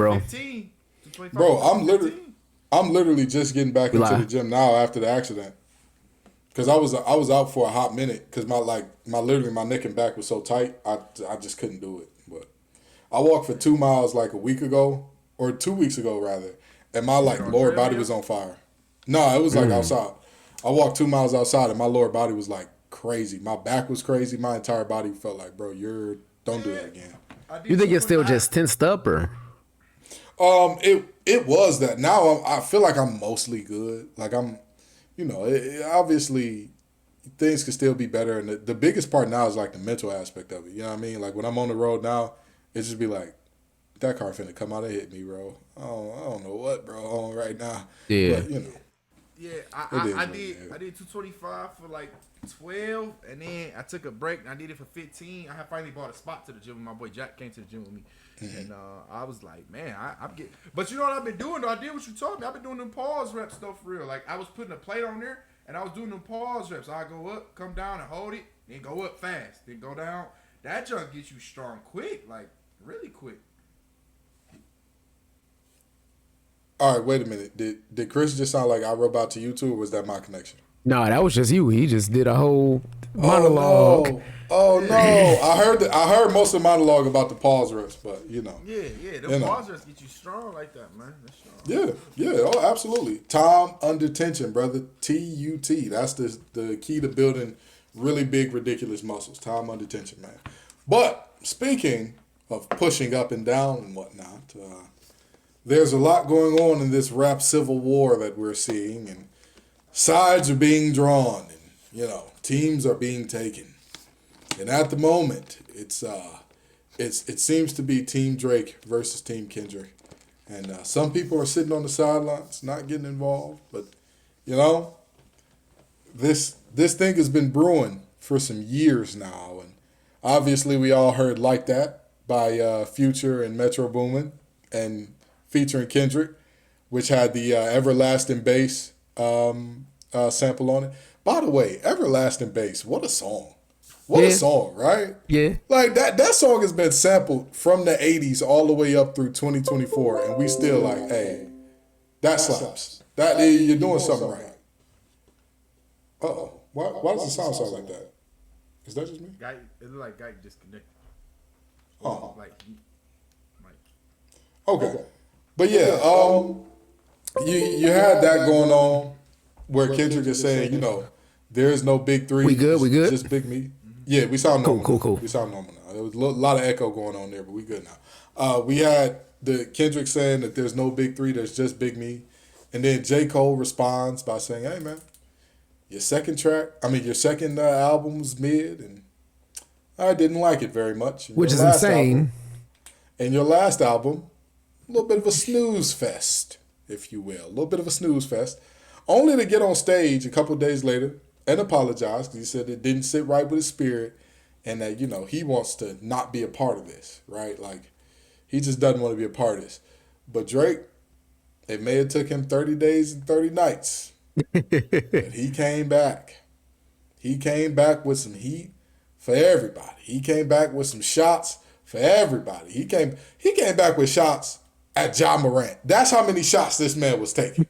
bro. 15. 225 Bro, for 15. I'm literally just getting back We into lie. the gym now after the accident. Cause I was out for a hot minute because my neck and back was so tight I just couldn't do it. But I walked for 2 miles like a week ago or 2 weeks ago rather, and my like on lower body treadmill? was on fire. No, it was like outside. I walked 2 miles outside and my lower body was like crazy. My back was crazy. My entire body felt like, bro, don't do that again. I did You think it's still 225. just tensed up, or? It was that. Now I feel like I'm mostly good. Like obviously things could still be better, and the biggest part now is like the mental aspect of it. You know what I mean? Like when I'm on the road now, it just be like that car finna come out and hit me, bro. I don't know what, bro, on right now. Yeah. But Yeah, It is I what did. it is. I did 225 for like 12, and then I took a break. And I did it for 15. I had finally bought a spot to the gym. My boy Jack came to the gym with me, and I was like, man, I'm getting. But you know what I've been doing? Though I did what you told me. I've been doing them pause reps stuff for real. Like I was putting a plate on there, and I was doing them pause reps. I go up, come down, and hold it, then go up fast, then go down. That junk gets you strong quick, like really quick. all right, wait a minute. Did Chris just sound like I wrote out to you too, or was that my connection? No, that was just you. He just did a whole monologue. Oh no! I heard most of the monologue about the pause reps, but Yeah, them You know. pause reps get you strong like that, man. That's strong. yeah, oh, absolutely. Time under tension, brother. TUT. That's the key to building really big, ridiculous muscles. Time under tension, man. But speaking of pushing up and down and whatnot, there's a lot going on in this rap civil war that we're seeing, and sides are being drawn, and teams are being taken. And at the moment, it seems to be Team Drake versus Team Kendrick. And some people are sitting on the sidelines, not getting involved. But, this thing has been brewing for some years now. And obviously we all heard Like That by Future and Metro Boomin and featuring Kendrick, which had the Everlasting Bass sample on it. By the way, Everlasting Bass, what a song. What a Yeah. song, right? Yeah. Like that song has been sampled from the 80s all the way up through 2024, and we still like, hey, that slaps. You're doing something right. Uh-oh. Why does it sound like that? Is that just me? Guy, it looked like guy disconnected. Oh. Like, Okay. But yeah, you had that going on where Kendrick is saying, there's no big three. We good? We good? Just Big Me. Yeah, we sound normal. Cool. We sound normal now. There was a lot of echo going on there, but we good now. We had the Kendrick saying that there's no big three, there's just Big Me. And then J. Cole responds by saying, hey, man, your second album was mid, and I didn't like it very much. And Which your is last insane. And your last album, a little bit of a snooze fest, if you will. A little bit of a snooze fest. Only to get on stage a couple of days later and apologize because he said it didn't sit right with his spirit and that, he wants to not be a part of this, right? Like, he just doesn't want to be a part of this. But Drake, it may have took him 30 days and 30 nights. But he came back. He came back with some heat for everybody. He came back with some shots for everybody. He came back with shots at Ja Morant. That's how many shots this man was taking.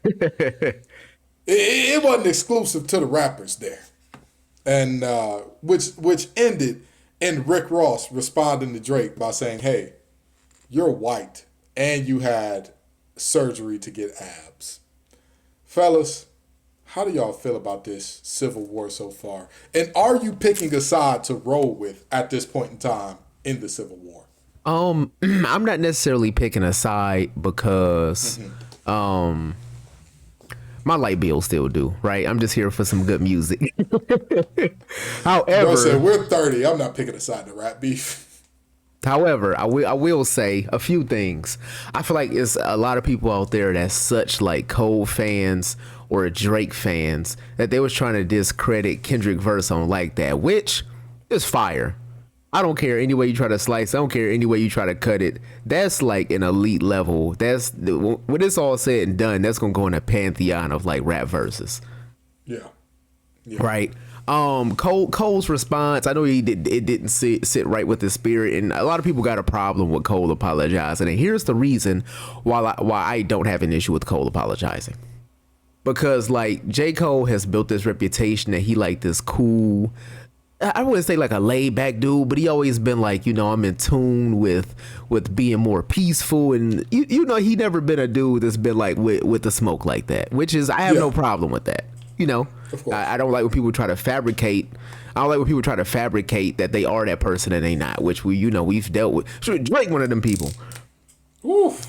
It wasn't exclusive to the rappers there. And which ended in Rick Ross responding to Drake by saying, hey, you're white and you had surgery to get abs. Fellas, how do y'all feel about this civil war so far? And are you picking a side to roll with at this point in time in the civil war? I'm not necessarily picking a side because my light bill still due, right? I'm just here for some good music. However, Bro said, we're 30. I'm not picking a side to rap beef. However, I will say a few things. I feel like it's a lot of people out there that's such like Cole fans or Drake fans that they was trying to discredit Kendrick verse on Like That, which is fire. I don't care any way you try to slice. I don't care any way you try to cut it. That's like an elite level. When it's all said and done, that's gonna go in a pantheon of like rap verses. Yeah. Right. Cole's response, I know it didn't sit right with his spirit, and a lot of people got a problem with Cole apologizing. And here's the reason why I don't have an issue with Cole apologizing. Because like J. Cole has built this reputation that he like this cool, I wouldn't say like a laid back dude, but he always been like, you know, I'm in tune with being more peaceful, and you know, he never been a dude that's been like with the smoke like that, which is, I have no problem with that. You know, I don't like when people try to fabricate. I don't like when people try to fabricate that they are that person and they not, which we've dealt with. Sure, Drake, one of them people. Oof.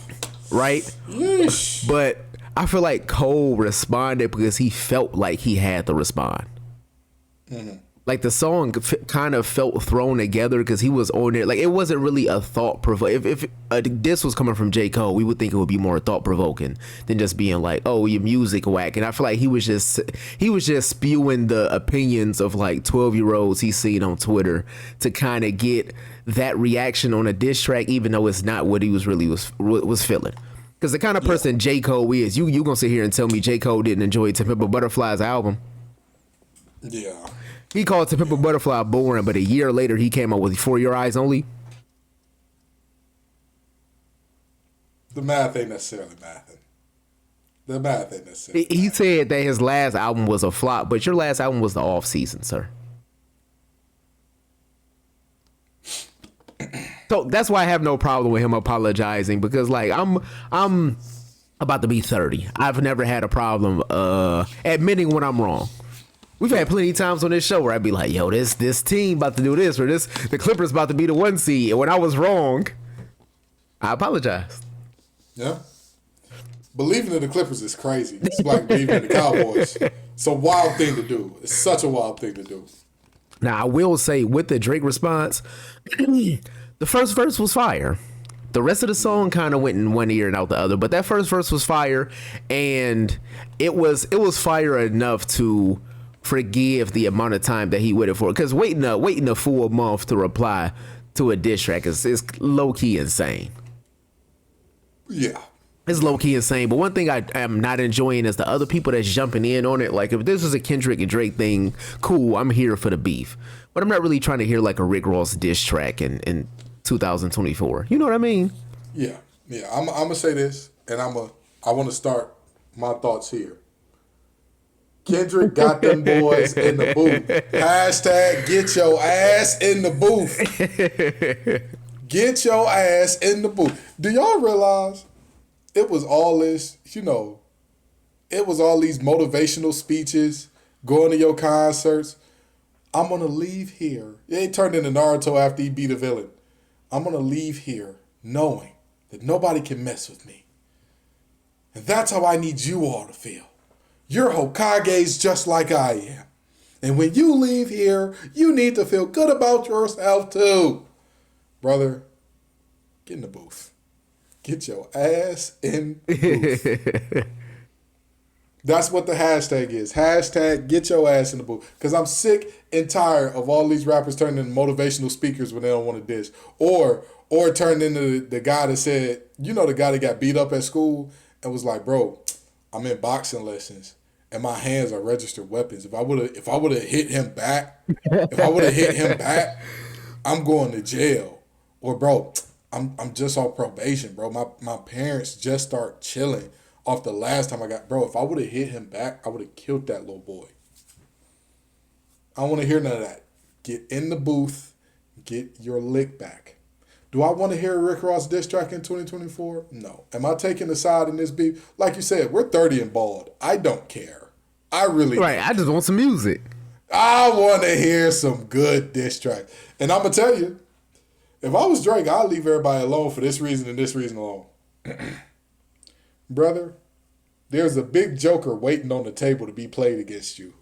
Right? Yeesh. But I feel like Cole responded because he felt like he had to respond. Mm-hmm. Like the song kind of felt thrown together because he was on there. Like it wasn't really a thought provoking. If this was coming from J. Cole, we would think it would be more thought provoking than just being like, "Oh, your music whack." And I feel like he was just spewing the opinions of like 12-year-olds he's seen on Twitter to kind of get that reaction on a diss track, even though it's not what he was really was feeling. Because the kind of person J. Cole is, you gonna sit here and tell me J. Cole didn't enjoy To Pimp a Butterfly's album? Yeah. He called To Pimp a Butterfly boring, but a year later he came out with For Your Eyes Only. The math ain't necessarily mathing. The math ain't necessarily. He said that his last album was a flop, but your last album was the off season, sir. So that's why I have no problem with him apologizing, because like I'm about to be 30. I've never had a problem admitting when I'm wrong. We've had plenty of times on this show where I'd be like, yo, this team about to do this, or the Clippers about to be the 1 seed. And when I was wrong, I apologized. Yeah. Believing in the Clippers is crazy. It's like believing in the Cowboys. It's a wild thing to do. It's such a wild thing to do. Now, I will say with the Drake response, the first verse was fire. The rest of the song kind of went in one ear and out the other, but that first verse was fire, and it was fire enough to forgive the amount of time that he waited for, because waiting a full month to reply to a diss track is low-key insane. Yeah, it's low-key insane. But one thing I am not enjoying is the other people that's jumping in on it. Like, if this was a Kendrick and Drake thing, cool, I'm here for the beef, but I'm not really trying to hear like a Rick Ross diss track in 2024. You know what I mean? Yeah. I'm gonna say this, and I want to start my thoughts here. Kendrick got them boys in the booth. Hashtag get your ass in the booth. Get your ass in the booth. Do y'all realize it was all this, it was all these motivational speeches, going to your concerts. I'm going to leave here. It turned into Naruto after he beat a villain. I'm going to leave here knowing that nobody can mess with me. And that's how I need you all to feel. You're Hokages just like I am. And when you leave here, you need to feel good about yourself too. Brother, get in the booth. Get your ass in the booth. That's what the hashtag is. Hashtag get your ass in the booth. Because I'm sick and tired of all these rappers turning into motivational speakers when they don't want to diss. Or turn into the guy that said, the guy that got beat up at school and was like, bro, I'm in boxing lessons and my hands are registered weapons. If I would have hit him back, I'm going to jail. Or bro, I'm just on probation, bro. My parents just start chilling off the last time I got, bro. If I would have hit him back, I would have killed that little boy. I don't want to hear none of that. Get in the booth, get your lick back. Do I want to hear a Rick Ross diss track in 2024? No. Am I taking a side in this beef? Like you said, we're 30 and bald. I don't care. I really right. don't. I just want some music. I want to hear some good diss track. And I'm going to tell you, if I was Drake, I'd leave everybody alone for this reason and this reason alone. Brother, there's a big joker waiting on the table to be played against you.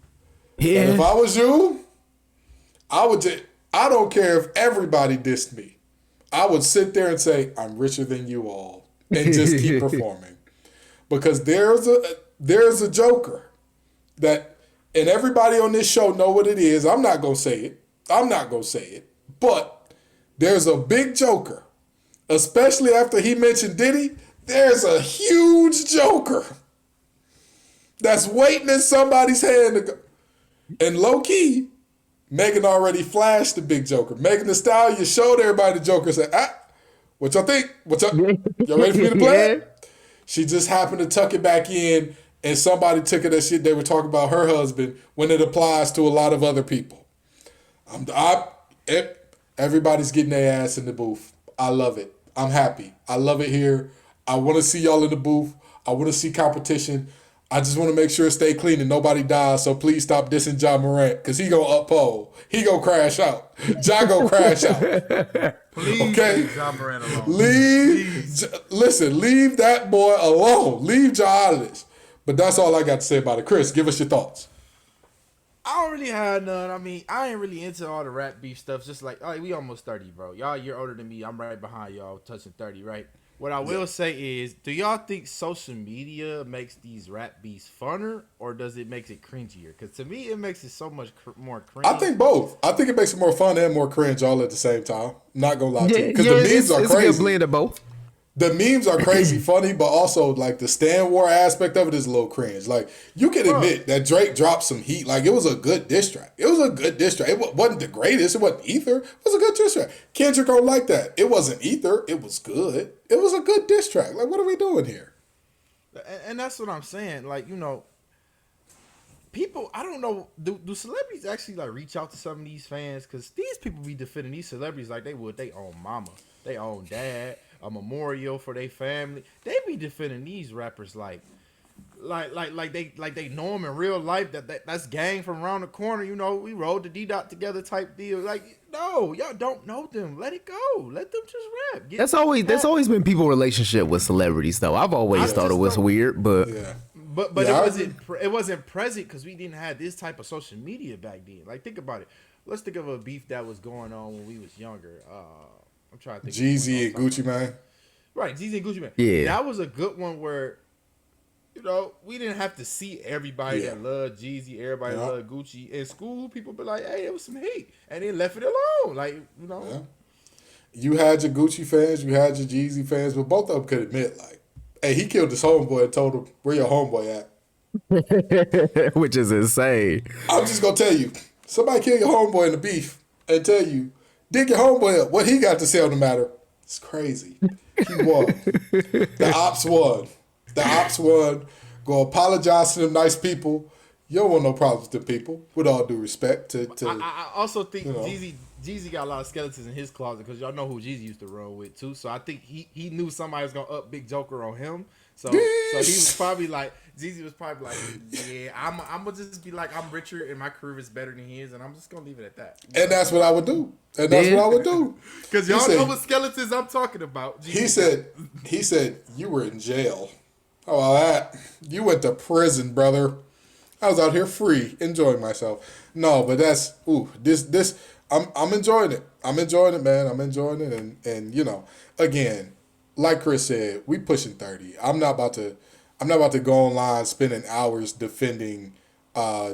Yeah. And if I was you, I don't care if everybody dissed me. I would sit there and say, I'm richer than you all, and just keep performing. Because there's a joker that, and everybody on this show know what it is. I'm not going to say it. But there's a big joker, especially after he mentioned Diddy. There's a huge joker that's waiting in somebody's hand to go. And low key, Megan already flashed the big Joker. Megan Thee Stallion showed everybody the Joker. Said, what y'all think? What's up? Y'all ready for me to play it? She just happened to tuck it back in, and somebody took it as shit. They were talking about her husband when it applies to a lot of other people. Everybody's getting their ass in the booth. I love it. I'm happy. I love it here. I want to see y'all in the booth. I want to see competition. I just want to make sure it stay clean and nobody dies. So please stop dissing John Morant because he gonna uphold. He gonna crash out. John gonna crash out. Please okay? leave John Morant alone. Listen, leave that boy alone. Leave John out of this. But that's all I got to say about it. Chris, give us your thoughts. I don't really have none. I mean, I ain't really into all the rap beef stuff. Just like, we almost 30, bro. Y'all a year older than me. I'm right behind y'all, touching 30, right? What I will say is, do y'all think social media makes these rap beefs funner, or does it make it cringier? Because to me, it makes it so much more cringe. I think both. I think it makes it more fun and more cringe all at the same time. Not gonna lie to you, because the memes are crazy. It's a good blend of both. The memes are crazy funny, but also like the Stan War aspect of it is a little cringe. Like you can admit that Drake dropped some heat. Like it was a good diss track. It was a good diss track. It wasn't the greatest. It wasn't ether. It was a good diss track. Kendrick don't like that. It wasn't ether. It was good. It was a good diss track. Like what are we doing here? And that's what I'm saying. Like, you know, people, I don't know, do celebrities actually like reach out to some of these fans? Because these people be defending these celebrities like they would their own mama, their own dad, a memorial for their family. They be defending these rappers like they know them in real life. That's gang from around the corner. You know, we rode the D-Dot together type deal. Like, no, y'all don't know them. Let it go. Let them just rap. That's always been people's relationship with celebrities, though. I've always thought it was weird, but it wasn't present because we didn't have this type of social media back then. Like, think about it. Let's think of a beef that was going on when we was younger. I'm trying to think. Jeezy and Gucci Mane. Right, Jeezy and Gucci Mane. Yeah, that was a good one where, you know, we didn't have to see everybody that loved Jeezy, everybody that loved Gucci. In school, people be like, hey, it was some hate. And they left it alone. Like, you know. Yeah. You had your Gucci fans, you had your Jeezy fans, but both of them could admit, like, hey, he killed his homeboy and told him, where your homeboy at? Which is insane. I'm just going to tell you, somebody kill your homeboy in the beef and tell you, dig your homeboy up. What he got to say on the matter? It's crazy. He won. The ops won. The ops won. Go apologize to them nice people. You don't want no problems with them people. With all due respect I also think Jeezy got a lot of skeletons in his closet because y'all know who Jeezy used to run with too. So I think he knew somebody was gonna up Big Joker on him. So he was probably like, Jeezy was probably like, yeah, I'm gonna just be like, I'm richer and my career is better than his, and I'm just gonna leave it at that. And that's what I would do. Because y'all know what skeletons I'm talking about. Jeezy he said you were in jail. How about that? You went to prison, brother. I was out here free, enjoying myself. No, but that's this. I'm enjoying it. I'm enjoying it, man. I'm enjoying it, and you know, again, like Chris said, we pushing 30. I'm not about to go online spending hours defending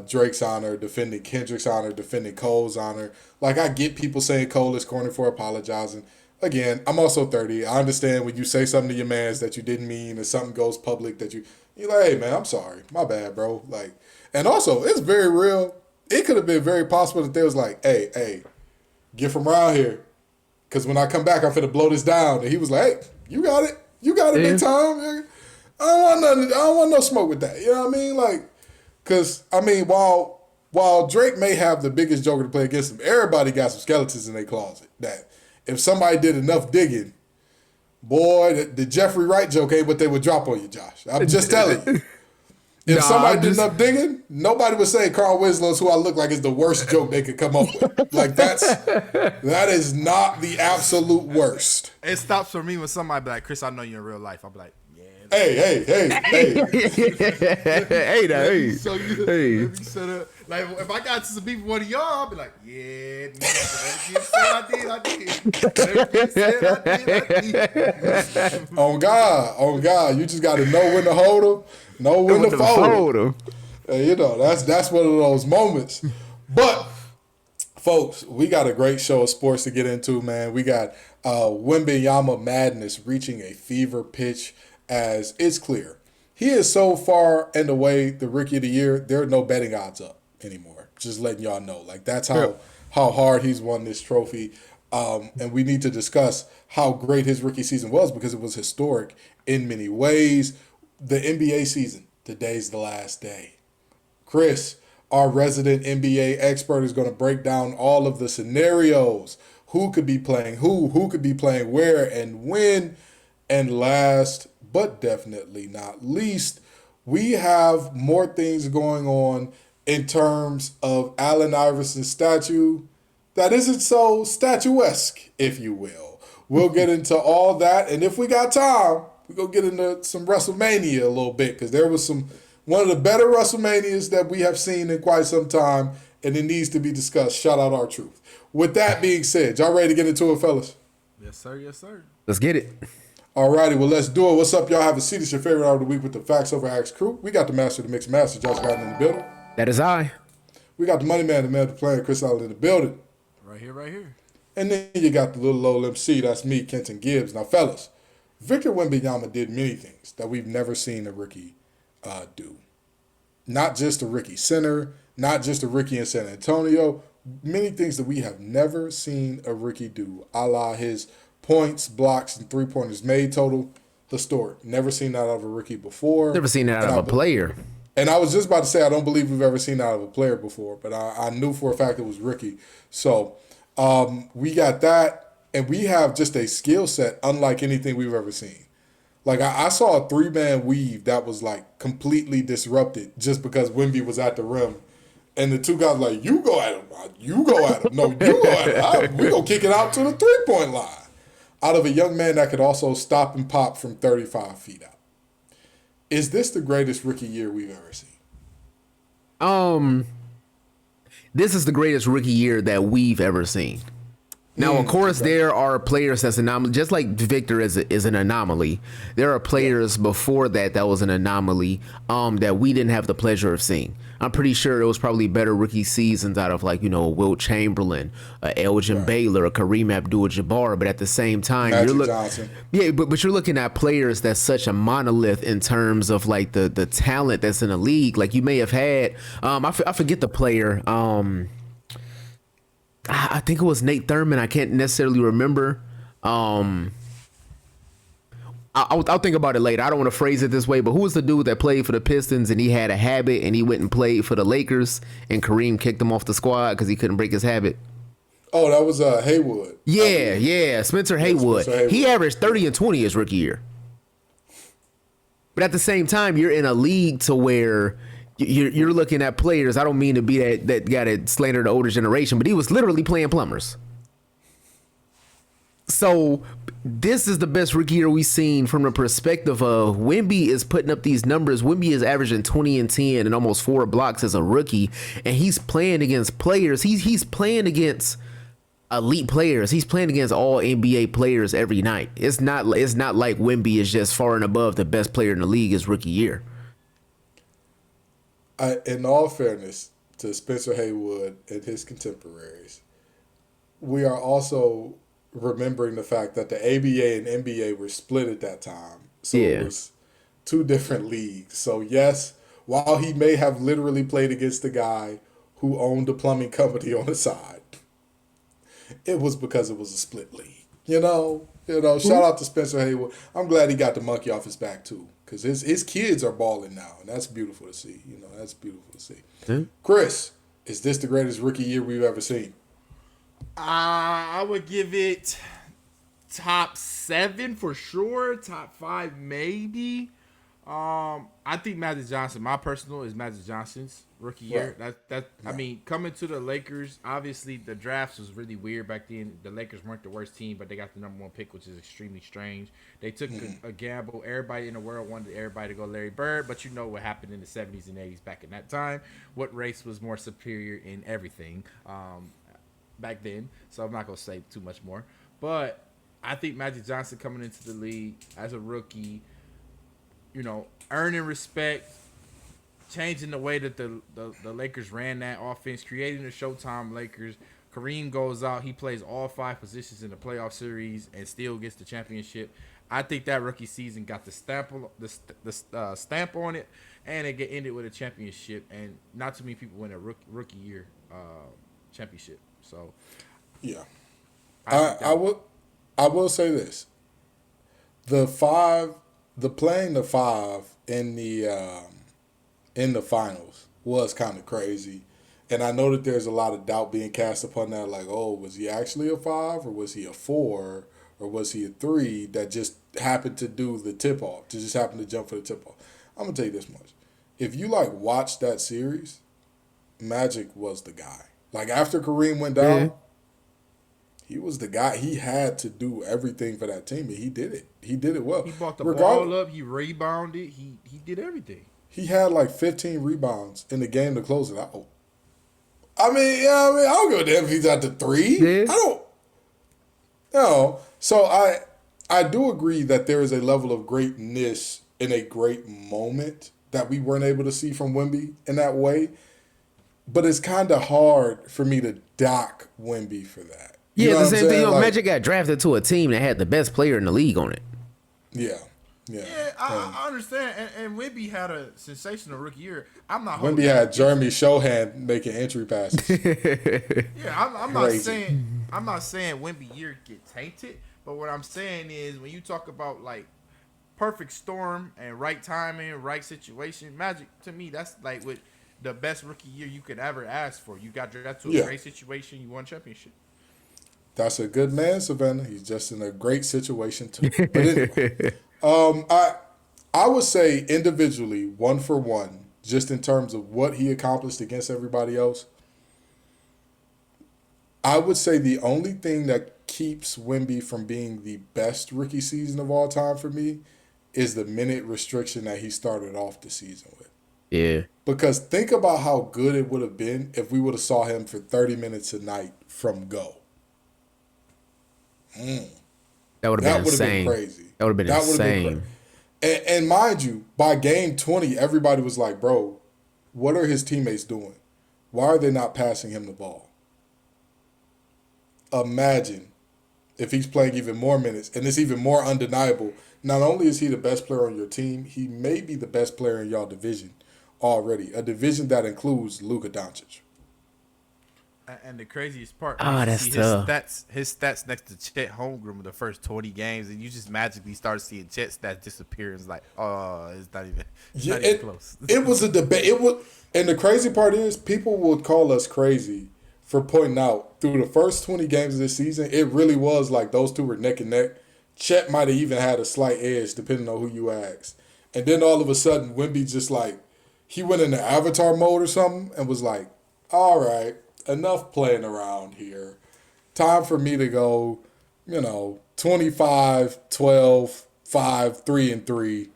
Drake's honor, defending Kendrick's honor, defending Cole's honor. Like, I get people saying Cole is corny for apologizing. Again, I'm also 30. I understand when you say something to your mans that you didn't mean, or something goes public that you're like, hey man, I'm sorry, my bad, bro. Like, and also it's very real. It could have been very possible that they was like, hey, get from around here, because when I come back, I'm finna blow this down. And he was like, hey, you got it, big time. I don't want no smoke with that. You know what I mean? Like, because I mean, while Drake may have the biggest Joker to play against him, everybody got some skeletons in their closet that if somebody did enough digging, boy, the Jeffrey Wright joke ain't what they would drop on you, Josh. I'm just telling you. If somebody did enough digging, nobody would say Carl Winslow's who I look like is the worst joke they could come up with. Like, that is not the absolute worst. It stops for me when somebody be like, Chris, I know you in real life. I'm like, yeah. Hey. Hey. So let me shut up. Like, if I got to some beef with one of y'all, I'll be like, yeah, I did. On God. You just got to know when to hold them, know when to fold them. You know, that's one of those moments. But, folks, we got a great show of sports to get into, man. We got Wemby madness reaching a fever pitch, as it's clear he is so far and away the rookie of the year, there are no betting odds up. anymore. Just letting y'all know. Like, that's how hard he's won this trophy. And we need to discuss how great his rookie season was because it was historic in many ways. The NBA season, today's the last day. Chris, our resident NBA expert, is going to break down all of the scenarios. Who could be playing who could be playing where and when. And last, but definitely not least, we have more things going on in terms of Allen Iverson's statue that isn't so statuesque, if you will. We'll get into all that, and if we got time, we're going to get into some WrestleMania a little bit, because there was one of the better WrestleManias that we have seen in quite some time, and it needs to be discussed. Shout out R-Truth. With that being said, y'all ready to get into it, fellas? Yes, sir. Yes, sir. Let's get it. Alrighty, well, let's do it. What's up, y'all? Have a seat. It's your favorite hour of the week with the Facts Over Acts crew. We got the master of the mixed master, Josh Gordon, in the building. That is I. We got the money man, the man of the plan, Chris Allen, in the building. Right here, right here. And then you got the little old MC, that's me, Kenton Gibbs. Now, fellas, Victor Wembanyama did many things that we've never seen a rookie do. Not just a rookie center, not just a rookie in San Antonio, many things that we have never seen a rookie do, a la his points, blocks, and three-pointers made total. Historic. Never seen that out of a rookie before. Never seen that out of a player. And I was just about to say, I don't believe we've ever seen that out of a player before, but I knew for a fact it was rookie. So we got that, and we have just a skill set unlike anything we've ever seen. Like, I saw a three-man weave that was, like, completely disrupted just because Wemby was at the rim. And the two guys like, you go at him. You go at him. No, you go at him. We're going to kick it out to the three-point line. Out of a young man that could also stop and pop from 35 feet out. Is this the greatest rookie year we've ever seen? This is the greatest rookie year that we've ever seen. Now, of course, there are players that's anomaly, just like Victor is an anomaly. There are players before that was an anomaly that we didn't have the pleasure of seeing. I'm pretty sure there was probably better rookie seasons out of, like, you know, Wilt Chamberlain, Elgin Baylor, Kareem Abdul-Jabbar. But at the same time, Johnson. Yeah, but you're looking at players that's such a monolith in terms of, like, the talent that's in the league. Like, you may have had, I forget the player. I think it was Nate Thurman. I can't necessarily remember. I'll think about it later. I don't want to phrase it this way, but who was the dude that played for the Pistons and he had a habit and he went and played for the Lakers and Kareem kicked him off the squad because he couldn't break his habit? Oh, that was Haywood. Yeah, Spencer Haywood. Spencer Haywood. He averaged 30 and 20 his rookie year. But at the same time, you're in a league to where you're looking at players. I don't mean to be that guy that slandered the older generation, but he was literally playing plumbers. So this is the best rookie year we've seen from the perspective of Wemby is putting up these numbers. Wemby is averaging 20 and 10 and almost 4 blocks as a rookie, and he's playing against players. He's playing against elite players. He's playing against all NBA players every night. It's not like Wemby is just far and above the best player in the league his rookie year. In all fairness to Spencer Haywood and his contemporaries, we are also remembering the fact that the ABA and NBA were split at that time. So It was two different leagues. So yes, while he may have literally played against the guy who owned a plumbing company on the side, it was because it was a split league. You know, shout out to Spencer Haywood. I'm glad he got the monkey off his back too, because his kids are balling now, and that's beautiful to see. That's beautiful to see. Mm-hmm. Chris, is this the greatest rookie year we've ever seen? I would give it top 7 for sure. Top 5 maybe. I think Magic Johnson. My personal is Magic Johnson's rookie year. I mean, coming to the Lakers, obviously the drafts was really weird back then. The Lakers weren't the worst team, but they got the number 1 pick, which is extremely strange. They took a gamble. Everybody in the world wanted everybody to go Larry Bird, but you know what happened in the 70s and 80s back in that time. What race was more superior in everything back then? So I'm not gonna say too much more. But I think Magic Johnson coming into the league as a rookie, earning respect, changing the way that the Lakers ran that offense, creating the Showtime Lakers. Kareem goes out. He plays all 5 positions in the playoff series and still gets the championship. I think that rookie season got the stamp on it, and it get ended with a championship. And not too many people win a rookie year championship. So yeah, I will say this: the playing the five in the finals was kind of crazy. And I know that there's a lot of doubt being cast upon that, like, oh, was he actually a 5 or was he a 4 or was he a 3 that just happened to do the tip off, to just happen to jump for the tip off? I'm gonna tell you this much: if you like watch that series, Magic was the guy. Like after Kareem went down, he was the guy. He had to do everything for that team, and he did it. He did it well. He brought the ball up. He rebounded. He did everything. He had like 15 rebounds in the game to close it out. I mean, I don't give a damn if he's at the 3. Yeah. I don't. No. So I do agree that there is a level of greatness in a great moment that we weren't able to see from Wemby in that way. But it's kind of hard for me to dock Wemby for that. Yeah, the same thing. Like, Magic got drafted to a team that had the best player in the league on it. Yeah. Yeah, I understand. And Wemby had a sensational rookie year. I'm not. Wemby had Jeremy Shohan making entry passes. Yeah, I'm not saying Wemby year get tainted, but what I'm saying is when you talk about like perfect storm and right timing, right situation, Magic to me that's like with the best rookie year you could ever ask for. You got drafted to a great situation, you won a championship. That's a good man, Savannah. He's just in a great situation too. But anyway. I would say individually, 1 for 1, just in terms of what he accomplished against everybody else. I would say the only thing that keeps Wemby from being the best rookie season of all time for me is the minute restriction that he started off the season with. Yeah. Because think about how good it would have been if we would have saw him for 30 minutes a night from go. That would have been crazy. That would have been insane. And mind you, by game 20, everybody was like, bro, what are his teammates doing? Why are they not passing him the ball? Imagine if he's playing even more minutes, and it's even more undeniable. Not only is he the best player on your team, he may be the best player in y'all division already, a division that includes Luka Doncic. And the craziest part, that's tough. His stats next to Chet Holmgren the first 20 games, and you just magically start seeing Chet stats disappear. It's like, oh, it's not even close. It was a debate. And the crazy part is, people would call us crazy for pointing out through the first 20 games of this season, it really was like those two were neck and neck. Chet might have even had a slight edge, depending on who you ask. And then all of a sudden, Wemby just like, he went into avatar mode or something and was like, all right, enough playing around here. Time for me to go, 25, 12, 5, 3 and 3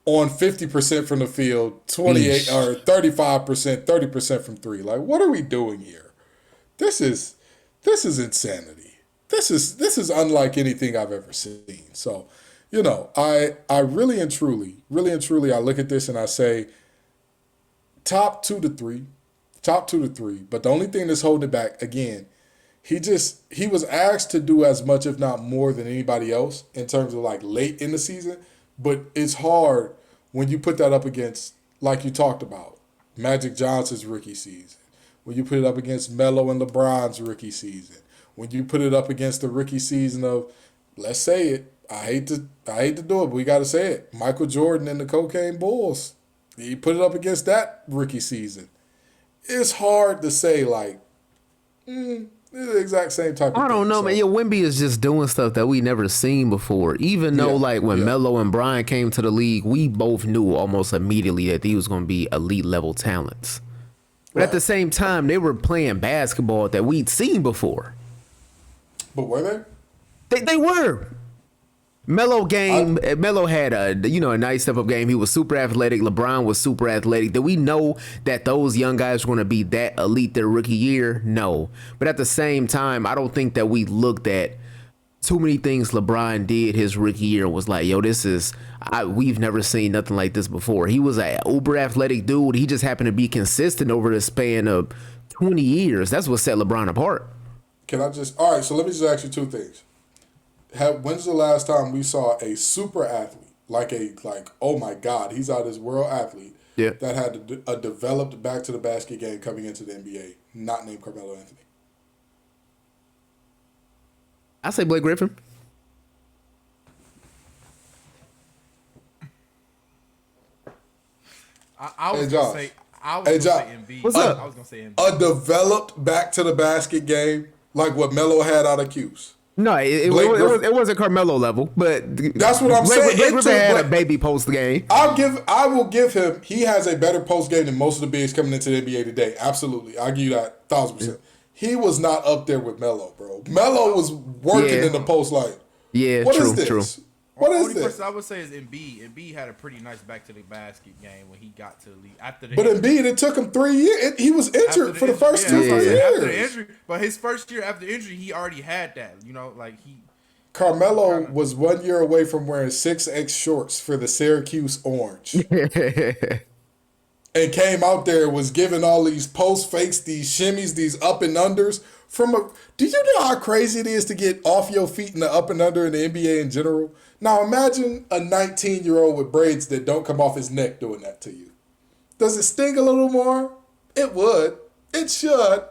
on 50% from the field, 28 or 35%, 30% from 3. Like, what are we doing here? This is insanity. This is unlike anything I've ever seen. So, I really and truly, I look at this and I say top 2 to 3. But the only thing that's holding it back, again, he was asked to do as much, if not more, than anybody else in terms of like late in the season. But it's hard when you put that up against, like you talked about, Magic Johnson's rookie season. When you put it up against Melo and LeBron's rookie season. When you put it up against the rookie season of, let's say it, I hate to do it, but we got to say it, Michael Jordan and the Cocaine Bulls. You put it up against that rookie season. It's hard to say, like, it's the exact same type of thing. I don't know, man. Wemby is just doing stuff that we never seen before. Even though, like, when Melo and Brian came to the league, we both knew almost immediately that he was going to be elite level talents. But at the same time, they were playing basketball that we'd seen before. But were they? They were. Melo had a nice step up game. He was super athletic. LeBron was super athletic. Did we know that those young guys were going to be that elite their rookie year? No. But at the same time, I don't think that we looked at too many things LeBron did his rookie year and was like, yo, we've never seen nothing like this before. He was an uber athletic dude. He just happened to be consistent over the span of 20 years. That's what set LeBron apart. All right, so let me just ask you two things. When's the last time we saw a super athlete, like oh my God, he's out of this world athlete Yeah. that had a developed back to the basket game coming into the NBA, not named Carmelo Anthony? I say Blake Griffin. I was Hey, gonna Josh. say Hey, Josh. Embiid. What's up? I was gonna say Embiid. A developed back to the basket game like what Melo had out of Cuse. No, it wasn't Carmelo level, but That's what I'm saying. Blake It Griffin took had a Blake- baby post game. I will give him. He has a better post game than most of the bigs coming into the NBA today. Absolutely, I'll give you that 1,000%. He was not up there with Melo, bro. Melo was working Yeah. in the post like, Yeah, what true, is this? true. What is Only this? person I would say is Embiid. Embiid had a pretty nice back to the basket game when he got to the league after the. But Embiid, it took him 3 years. He was injured for the first two, that's what I'm 3 saying, after the years. injury, but his first year after injury, he already had that. You know, like he. Carmelo was 1 year away from wearing 6X shorts for the Syracuse Orange. And came out there, was giving all these post fakes, these shimmies, these up and unders. Do you know how crazy it is to get off your feet in the up and under in the NBA in general? Now imagine a 19-year-old with braids that don't come off his neck doing that to you. Does it sting a little more? It would. It should.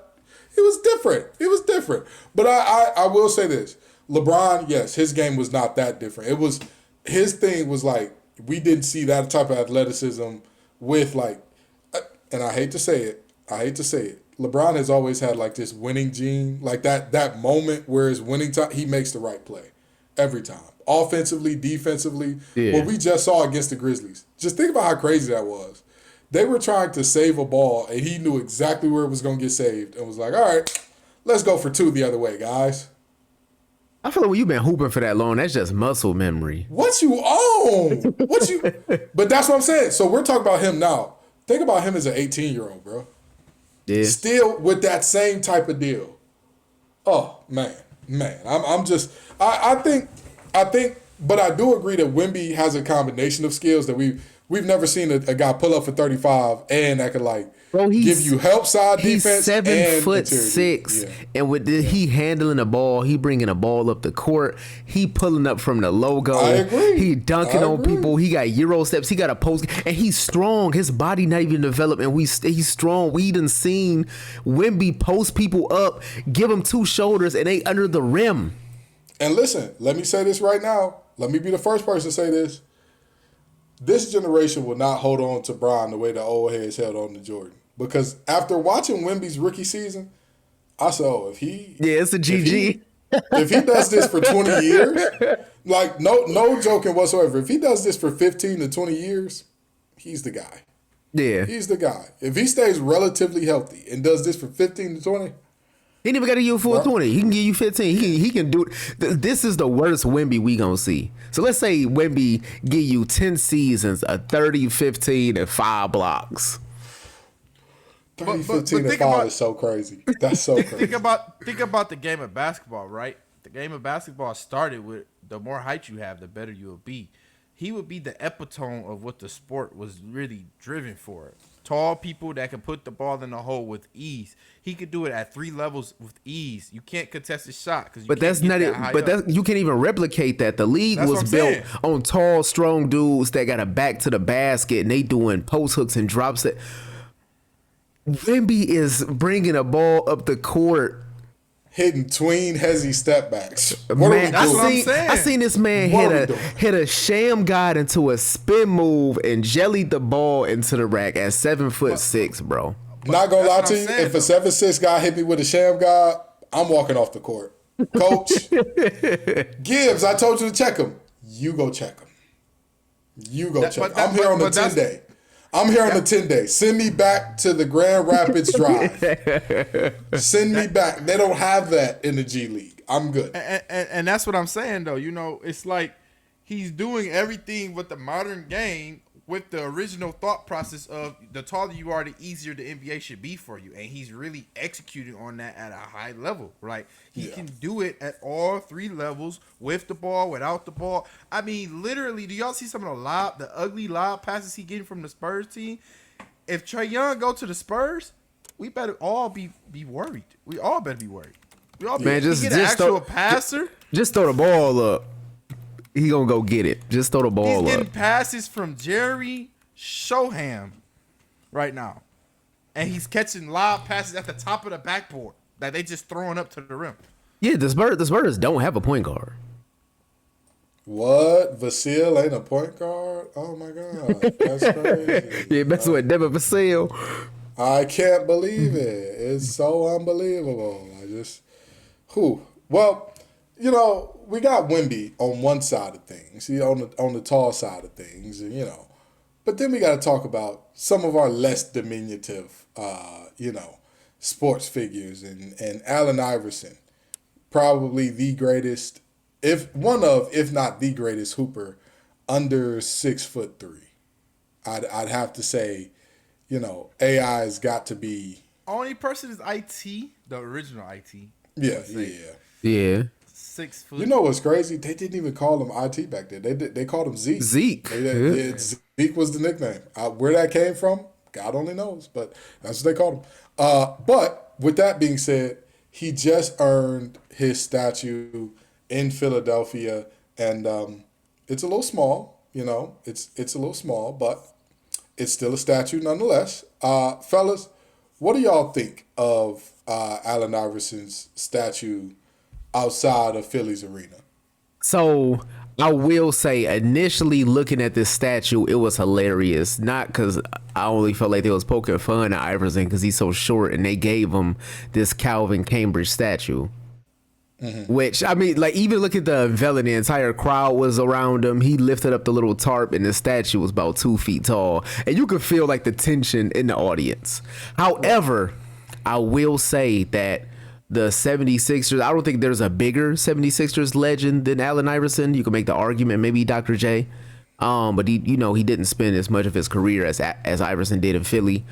It was different. It was different. But I will say this. LeBron, yes, his game was not that different. It was, his thing was like, we didn't see that type of athleticism with like, and I hate to say it, LeBron has always had like this winning gene, like that moment where it's winning time, he makes the right play every time. Offensively, defensively, what we just saw against the Grizzlies. Just think about how crazy that was. They were trying to save a ball, and he knew exactly where it was going to get saved and was like, all right, let's go for two the other way, guys. I feel like when you've been hooping for that long, that's just muscle memory. What you own? But that's what I'm saying. So we're talking about him now. Think about him as an 18-year-old, bro. Yeah. Still with that same type of deal. Oh, man. I think, but I do agree that Wemby has a combination of skills that we've never seen a guy pull up for 35 and that could like give you help side he's defense. He's 7'6", yeah. and with he handling the ball, he bringing the ball up the court, he pulling up from the logo. I agree. He dunking on people. He got Euro steps. He got a post, and he's strong. His body not even developed, and he's strong. We done seen Wemby post people up, give them two shoulders, and they under the rim. And listen, let me say this right now. Let me be the first person to say this. This generation will not hold on to Bron the way the old heads held on to Jordan. Because after watching Wemby's rookie season, I saw it's a GG. If he does this for 20 years, like no joking whatsoever. If he does this for 15 to 20 years, he's the guy. Yeah. He's the guy. If he stays relatively healthy and does this for 15 to 20, he ain't even got to give you a full 20. He can give you 15. He can do it. This is the worst Wemby we gonna see. So let's say Wemby give you 10 seasons, a 30, 15, and 5 blocks. 30, But 15, and think 5 about- is so crazy. That's so crazy. Think about the game of basketball, right? The game of basketball started with the more height you have, the better you will be. He would be the epitome of what the sport was really driven for. Tall people that can put the ball in the hole with ease. He could do it at 3 levels with ease. You can't contest his shot because But that's not it. But that you can't even replicate that. The league That's was what I'm built saying. on tall, strong dudes that got a back to the basket and they doing post hooks and drops. It. Wemby is bringing a ball up the court. Hitting tween hezzy step backs. What Man, are we that's doing? what I'm saying. I seen this man What are we doing? hit a sham guide into a spin move and jellied the ball into the rack at 7'6", bro. Not gonna lie That's to what you, I'm saying, if a 7'6" guy hit me with a sham guard, I'm walking off the court. Coach Gibbs, I told you to check him. You go check him. You go check him. I'm here on the 10-day. I'm here on the 10-day. Send me back to the Grand Rapids Drive. Send me back. They don't have that in the G League. I'm good. And that's what I'm saying, though. You know, it's like he's doing everything with the modern game with the original thought process of the taller you are, the easier the NBA should be for you. And he's really executing on that at a high level, right? He can do it at all 3 levels, with the ball, without the ball. I mean, literally, do y'all see some of the ugly lob passes he getting from the Spurs team? If Trae Young go to the Spurs, we better all be worried. We all better be worried. Y'all Man, think he get an actual throw, passer? just throw the ball up. He gonna go get it. Just throw the He's ball getting up. passes from Jerry Shoham right now. And he's catching lob passes at the top of the backboard that they just throwing up to the rim. Yeah, the Spurs don't have a point guard. What? Vasil ain't a point guard? Oh my god, that's crazy. Yeah, messing with Devin Vassell. I can't believe it. It's so unbelievable. Well, you know, we got Wemby on one side of things. He on the tall side of things, and you know. But then we got to talk about some of our less diminutive, sports figures, and Allen Iverson, probably the greatest, if not the greatest hooper under 6'3". I'd have to say, you know, AI's got to be. Only person is IT, the original IT. Yeah. 6 foot. You know what's crazy? They didn't even call him IT back then. They called him Zeke. Zeke was the nickname. Where that came from, God only knows. But that's what they called him. But with that being said, he just earned his statue in Philadelphia, and it's a little small. You know, it's a little small, but it's still a statue nonetheless. Fellas, what do y'all think of Allen Iverson's statue outside of Philly's arena? So I will say, initially looking at this statue, it was hilarious. Not because I only felt like they was poking fun at Iverson because he's so short, and they gave him this Calvin Cambridge statue. Which, I mean, like, even look at the unveiling, the entire crowd was around him. He lifted up the little tarp, and the statue was about 2 feet tall. And you could feel, like, the tension in the audience. However, I will say that the 76ers, I don't think there's a bigger 76ers legend than Allen Iverson. You can make the argument, maybe Dr. J. But he didn't spend as much of his career as Iverson did in Philly.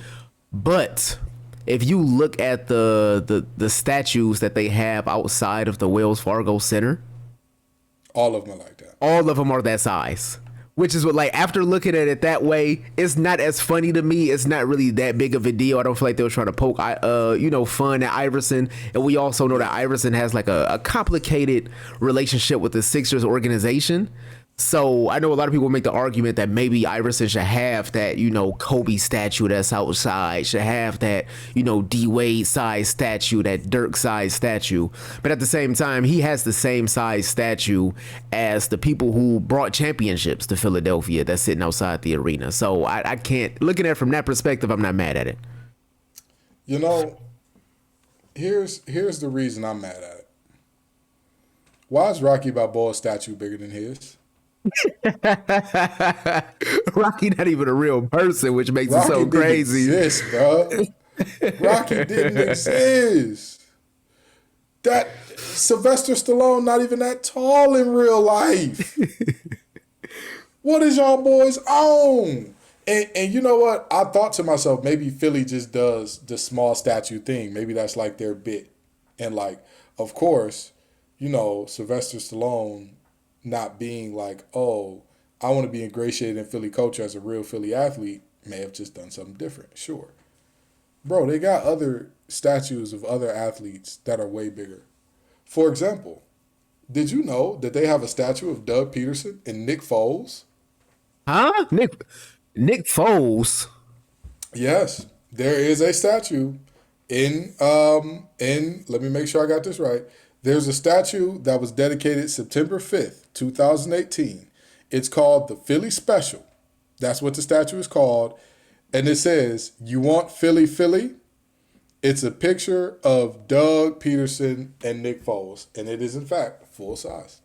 But if you look at the statues that they have outside of the Wells Fargo Center, all of them are like that. All of them are that size. Which is what, like, after looking at it that way, it's not as funny to me. It's not really that big of a deal. I don't feel like they were trying to poke, fun at Iverson. And we also know that Iverson has like a complicated relationship with the Sixers organization. So I know a lot of people make the argument that maybe Iverson should have that, Kobe statue that's outside, should have that, D Wade size statue, that Dirk size statue. But at the same time, he has the same size statue as the people who brought championships to Philadelphia that's sitting outside the arena. So I can't, looking at it from that perspective, I'm not mad at it. Here's the reason I'm mad at it. Why is Rocky Balboa's statue bigger than his? Rocky not even a real person, which makes it so crazy. Didn't exist, bro. Rocky didn't exist. That Sylvester Stallone not even that tall in real life. What is y'all boys on? And you know what? I thought to myself, maybe Philly just does the small statue thing. Maybe that's like their bit. And like, of course, Sylvester Stallone not being like, oh, I want to be ingratiated in Philly culture as a real Philly athlete, may have just done something different. Sure. Bro, they got other statues of other athletes that are way bigger. For example, did you know that they have a statue of Doug Peterson and Nick Foles? Huh? Nick Foles? Yes, there is a statue in let me make sure I got this right. There's a statue that was dedicated September 5th, 2018. It's called the Philly Special. That's what the statue is called. And it says, "You want Philly, Philly?" It's a picture of Doug Peterson and Nick Foles. And it is, in fact, full size.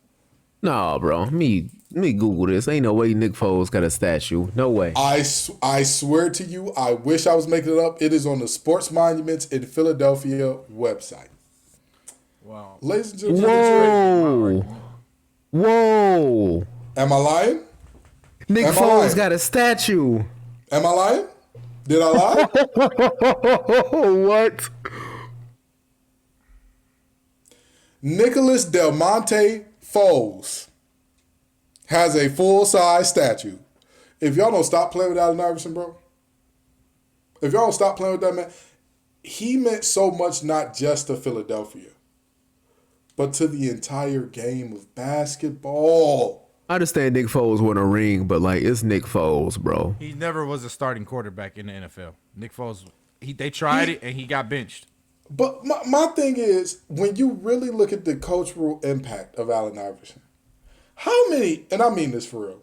Nah, bro. Let me Google this. Ain't no way Nick Foles got a statue. No way. I swear to you, I wish I was making it up. It is on the Sports Monuments in Philadelphia website. Wow. Ladies and gentlemen, Whoa. Am I lying? Nick Foles got a statue. Am I lying? Did I lie? What? Nicholas Del Monte Foles has a full-size statue. If y'all don't stop playing with Allen Iverson, bro. If y'all don't stop playing with that man, he meant so much not just to Philadelphia. but to the entire game of basketball. I understand Nick Foles won a ring, but like it's Nick Foles, bro. He never was a starting quarterback in the NFL. Nick Foles, they tried it and he got benched. But my thing is, when you really look at the cultural impact of Allen Iverson, how many, and I mean this for real,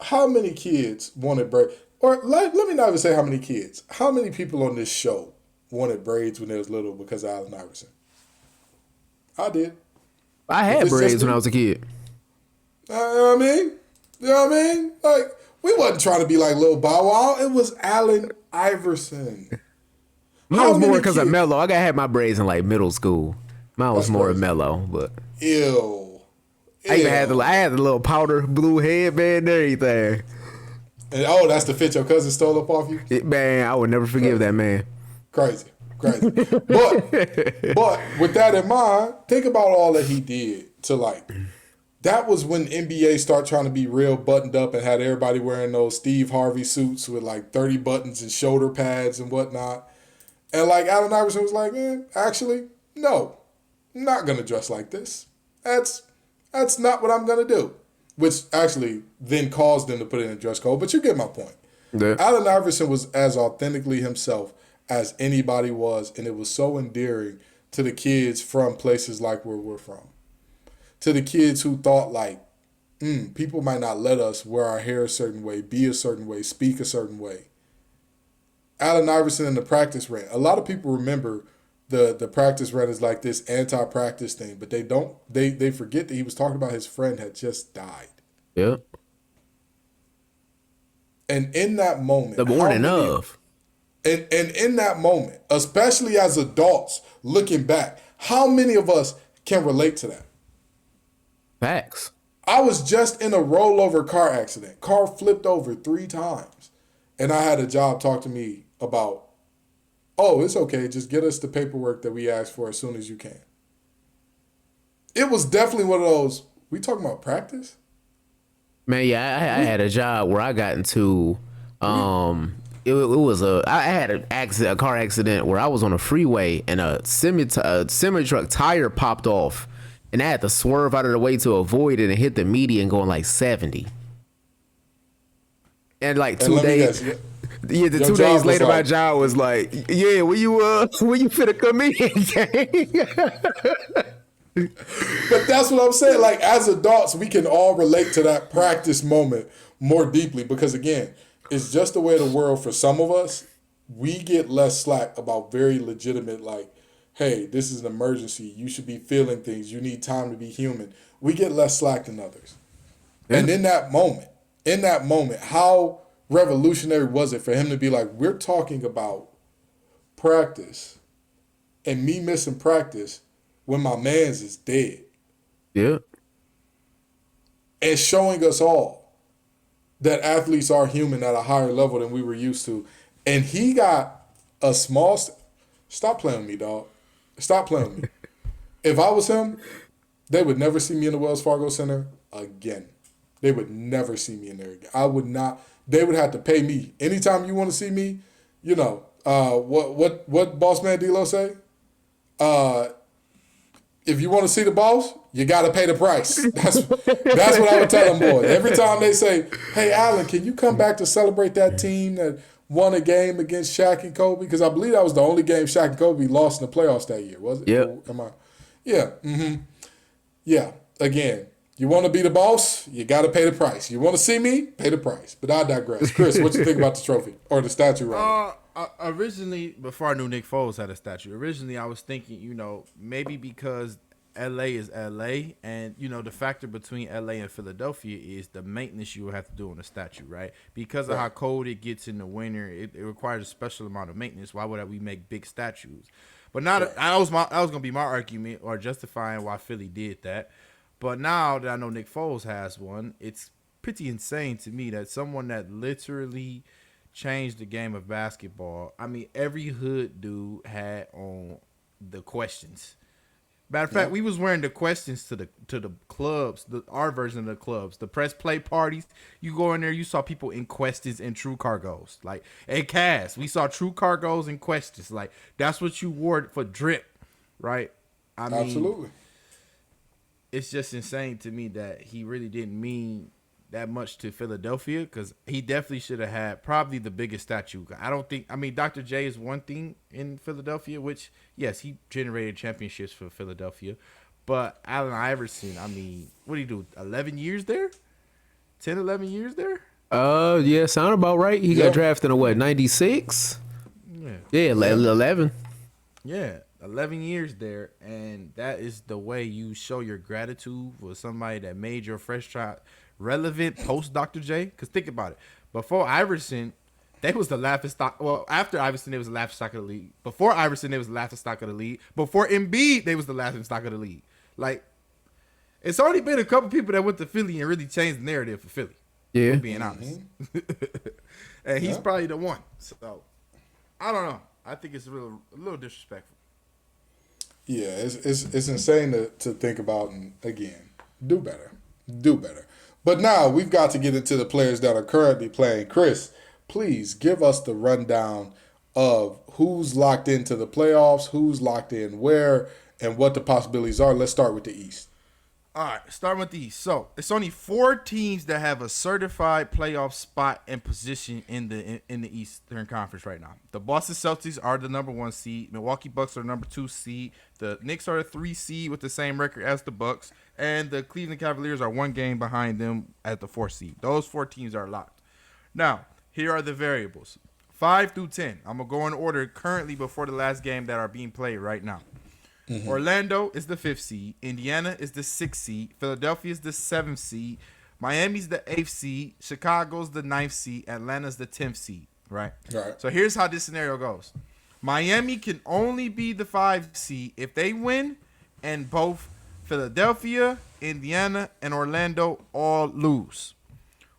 how many kids wanted braids? Or let me not even say how many kids. How many people on this show wanted braids when they was little because of Allen Iverson? I did. I had braids when I was a kid. You know what I mean? You know what I mean? Like, we wasn't trying to be like Lil Bow Wow. It was Allen Iverson. Mine was more because of Mello. I had my braids in like middle school. Mine was more Mello, but ew. I even had the little powder blue headband and everything. And that's the fit your cousin stole up off you? Man, I would never forgive that man. Crazy. But with that in mind, think about all that he did to like. That was when NBA started trying to be real buttoned up and had everybody wearing those Steve Harvey suits with like 30 buttons and shoulder pads and whatnot. And like Allen Iverson was like, actually, no, I'm not gonna dress like this. That's not what I'm gonna do. Which actually then caused them to put in a dress code. But you get my point. Yeah. Allen Iverson was as authentically himself as anybody was, and it was so endearing to the kids from places like where we're from. To the kids who thought like, people might not let us wear our hair a certain way, be a certain way, speak a certain way. Allen Iverson and the practice rant. A lot of people remember the practice rant is like this anti-practice thing, but they forget that he was talking about his friend had just died. Yeah. And in that moment, the morning of. And in that moment, especially as adults looking back, how many of us can relate to that? Facts. I was just in a rollover car accident. Car flipped over 3 times. And I had a job talk to me about, it's okay. Just get us the paperwork that we asked for as soon as you can. It was definitely one of those, we talking about practice? Man, yeah, I had a job where I got into, I had a car accident where I was on a freeway and a semi truck tire popped off. And I had to swerve out of the way to avoid it and hit the median going like 70. And like 2 days, the 2 days later, my job was like, "Yeah, when you finna come in?" But that's what I'm saying. Like as adults, we can all relate to that practice moment more deeply because again, it's just the way of the world for some of us. We get less slack about very legitimate like, hey, this is an emergency. You should be feeling things. You need time to be human. We get less slack than others. Yeah. And in that moment, how revolutionary was it for him to be like, we're talking about practice and me missing practice when my man's is dead. Yeah. And showing us all that athletes are human at a higher level than we were used to. And he got a small... Stop playing with me, dog. Stop playing with me. If I was him, they would never see me in the Wells Fargo Center again. They would never see me in there again. I would not. They would have to pay me. Anytime you want to see me, what Boss Man D-Lo say? If you want to see the boss, you got to pay the price. That's what I would tell them boys. Every time they say, hey, Allen, can you come back to celebrate that team that won a game against Shaq and Kobe? Because I believe that was the only game Shaq and Kobe lost in the playoffs that year, was it? Yep. Yeah. Mm-hmm. Yeah. Again, you want to be the boss, you got to pay the price. You want to see me, pay the price. But I digress. Chris, what you think about the trophy or the statue? Originally, before I knew Nick Foles had a statue, I was thinking, maybe because LA is LA, and the factor between LA and Philadelphia is the maintenance you will have to do on the statue, right? Because of how cold it gets in the winter, it requires a special amount of maintenance. Why would we make big statues? But now that was gonna be my argument or justifying why Philly did that. But now that I know Nick Foles has one, it's pretty insane to me that someone that literally changed the game of basketball. I mean, every hood dude had on the questions. Matter of fact, we was wearing the questions to the clubs, our version of the clubs, the press play parties. You go in there, you saw people in questions and true cargos. Like at Cass, we saw true cargos and questions. Like that's what you wore for drip, right? I mean, absolutely. it's just insane to me that he really didn't mean that much to Philadelphia, because he definitely should have had probably the biggest statue. I mean, Dr. J is one thing in Philadelphia, which, yes, he generated championships for Philadelphia. But Allen Iverson, I mean, what did he do? 11 years there? 10, 11 years there? Yeah, sound about right. He got drafted in what, 96? Yeah, 11. Yeah, 11 years there, and that is the way you show your gratitude for somebody that made your fresh shot relevant post Dr. J. Because think about it. Before Iverson, they was the laughing stock. Well, after Iverson, they was the laughing stock of the league. Before Iverson, they was the laughing stock of the league. Before Embiid, they was the laughing stock of the league. Like, it's already been a couple people that went to Philly and really changed the narrative for Philly. Yeah. Being honest. And he's probably the one. So, I don't know. I think it's a little disrespectful. Yeah, it's insane to think about, and again, do better. But now we've got to get into the players that are currently playing. Chris, please give us the rundown of who's locked into the playoffs, who's locked in where, and what the possibilities are. Let's start with the East. All right, starting with the East. So it's only 4 teams that have a certified playoff spot and position in the Eastern Conference right now. The Boston Celtics are the number 1 seed. Milwaukee Bucks are the number 2 seed. The Knicks are the 3 seed with the same record as the Bucks, and the Cleveland Cavaliers are 1 game behind them at the 4 seed. Those 4 teams are locked. Now, here are the variables: 5 through 10. I'm gonna go in order currently before the last game that are being played right now. Mm-hmm. Orlando is the 5th seed. Indiana is the 6th seed. Philadelphia is the 7th seed. Miami's the 8th seed. Chicago's the 9th seed. Atlanta's the 10th seed. Right? So here's how this scenario goes. Miami can only be the 5th seed if they win and both Philadelphia, Indiana, and Orlando all lose,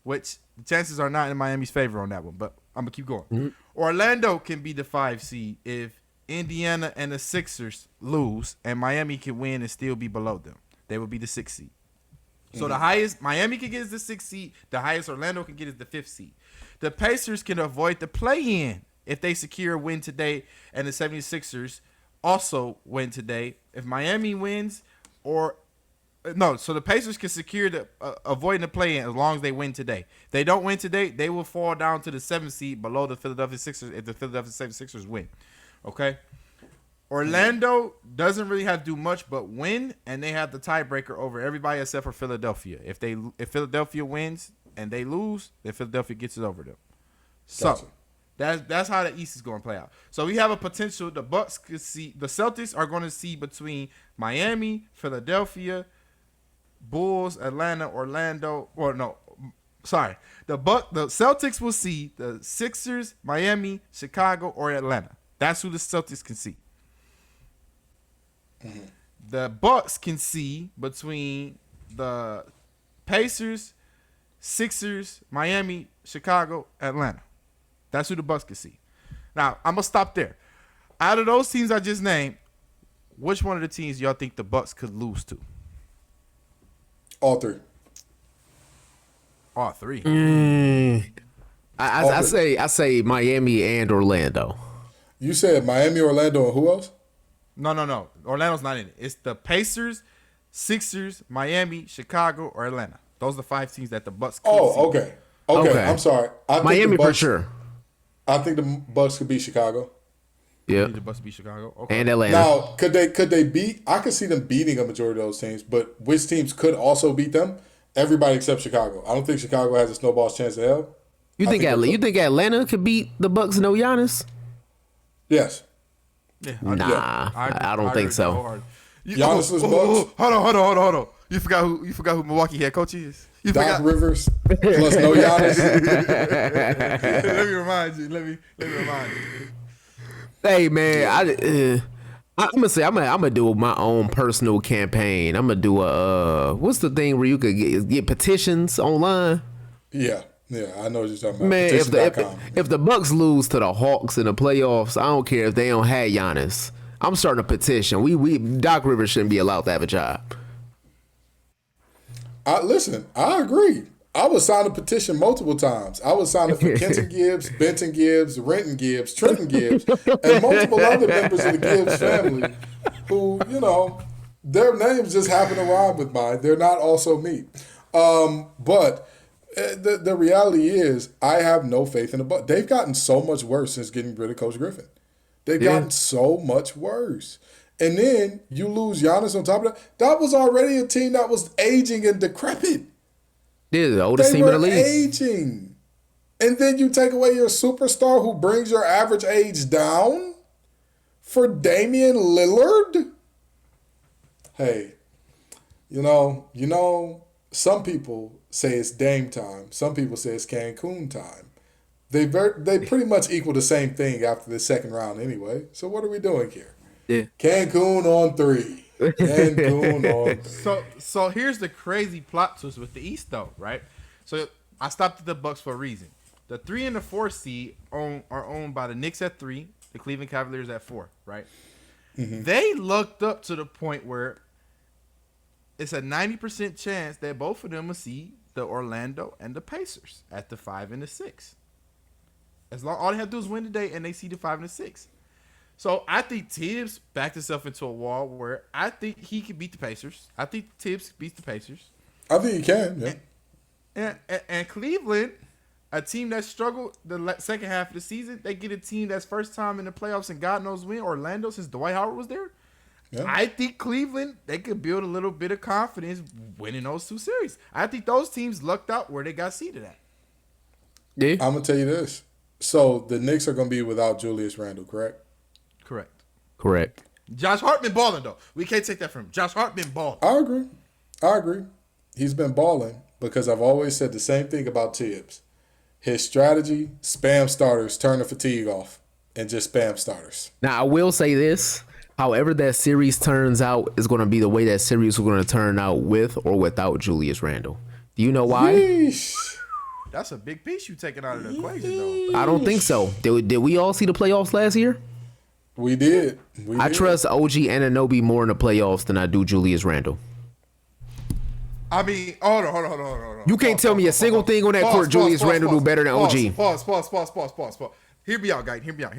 which the chances are not in Miami's favor on that one, but I'm going to keep going. Mm-hmm. Orlando can be the 5th seed if Indiana and the Sixers lose, and Miami can win and still be below them. They will be the 6th seed. Mm-hmm. So the highest Miami can get is the 6th seed. The highest Orlando can get is the 5th seed. The Pacers can avoid the play-in if they secure a win today, and the 76ers also win today. If Miami wins, so the Pacers can secure avoiding the play-in as long as they win today. If they don't win today, they will fall down to the 7th seed below the Philadelphia Sixers if the Philadelphia 76ers win. Okay? Orlando doesn't really have to do much but win, and they have the tiebreaker over everybody except for Philadelphia. If Philadelphia wins and they lose, then Philadelphia gets it over them. So that's how the East is going to play out. So we have a potential. The Bucks could see the Celtics are going to see between Miami, Philadelphia, Bulls, Atlanta, Orlando. Or no, sorry. The Celtics will see the Sixers, Miami, Chicago, or Atlanta. That's who the Celtics can see. Mm-hmm. The Bucks can see between the Pacers, Sixers, Miami, Chicago, Atlanta. That's who the Bucks can see. Now, I'm going to stop there. Out of those teams I just named, which one of the teams y'all think the Bucks could lose to? All 3. All 3. I say Miami and Orlando. You said Miami, Orlando, and who else? No. Orlando's not in it. It's the Pacers, Sixers, Miami, Chicago, or Atlanta. Those are the 5 teams that the Bucks could see. Okay. I'm sorry. Miami for sure. I think the Bucks could beat Chicago. Yeah. The Bucks beat Chicago. Okay. And Atlanta. Now, could they beat? I could see them beating a majority of those teams, but which teams could also beat them? Everybody except Chicago. I don't think Chicago has a snowball's chance in hell. You think Atlanta could beat the Bucks and no Giannis? Yes. Yeah, I don't think so. Giannis was Bucks. Hold on. You forgot who Milwaukee head coach is? Doc Rivers plus no Giannis. Let me remind you. Hey man, I'm gonna say I'm gonna do my own personal campaign. I'm gonna do what's the thing where you could get petitions online? Yeah, I know what you're talking about. Man, if the Bucks lose to the Hawks in the playoffs, I don't care if they don't have Giannis. I'm starting a petition. We Doc Rivers shouldn't be allowed to have a job. Listen, I agree. I was signing a petition multiple times. I was signing for Kenton Gibbs, Benton Gibbs, Renton Gibbs, Trenton Gibbs, and multiple other members of the Gibbs family who, Their names just happen to rhyme with mine. They're not also me. But the reality is, I have no faith in the Bucks. They've gotten so much worse since getting rid of Coach Griffin. They've gotten so much worse. And then you lose Giannis on top of that. That was already a team that was aging and decrepit. Yeah, the oldest team in the league. Aging. And then you take away your superstar who brings your average age down for Damian Lillard? Hey, you know, some people say it's Dame time. Some people say it's Cancun time. They pretty much equal the same thing after the second round anyway. So what are we doing here? Yeah. Cancun on 3. Cancun on 3. So here's the crazy plot twist with the East though, right? So I stopped at the Bucks for a reason. The 3 and the 4 seed are owned by the Knicks at 3, the Cleveland Cavaliers at 4, right? Mm-hmm. They lucked up to the point where it's a 90% chance that both of them will see the Orlando and the Pacers at the 5 and the 6. As long all they have to do is win today and they see the 5 and the 6. So I think Tibbs backed himself into a wall where I think he could beat the Pacers. I think Tibbs beats the Pacers. I think he can, yeah. And Cleveland, a team that struggled the second half of the season, they get a team that's first time in the playoffs and God knows when. Orlando, since Dwight Howard was there. Yeah. I think Cleveland, they could build a little bit of confidence winning those 2 series. I think those teams lucked out where they got seeded at. Yeah. I'm going to tell you this. So the Knicks are going to be without Julius Randle, correct? Correct. Josh Hart been balling, though. We can't take that from him. Josh Hart been balling. I agree. He's been balling because I've always said the same thing about Tibbs. His strategy, spam starters, turn the fatigue off, and just spam starters. Now, I will say this. However that series turns out is going to be the way that series is going to turn out with or without Julius Randle. Do you know why? Yeesh. That's a big piece you taking out of the equation, though. I don't think so. Did we all see the playoffs last year? We did. I trust OG Anunoby more in the playoffs than I do Julius Randle. I mean, hold on. You can't tell me a single thing on that court Julius Randle do better than OG. Pause. Hear me out, guys. Hear me out.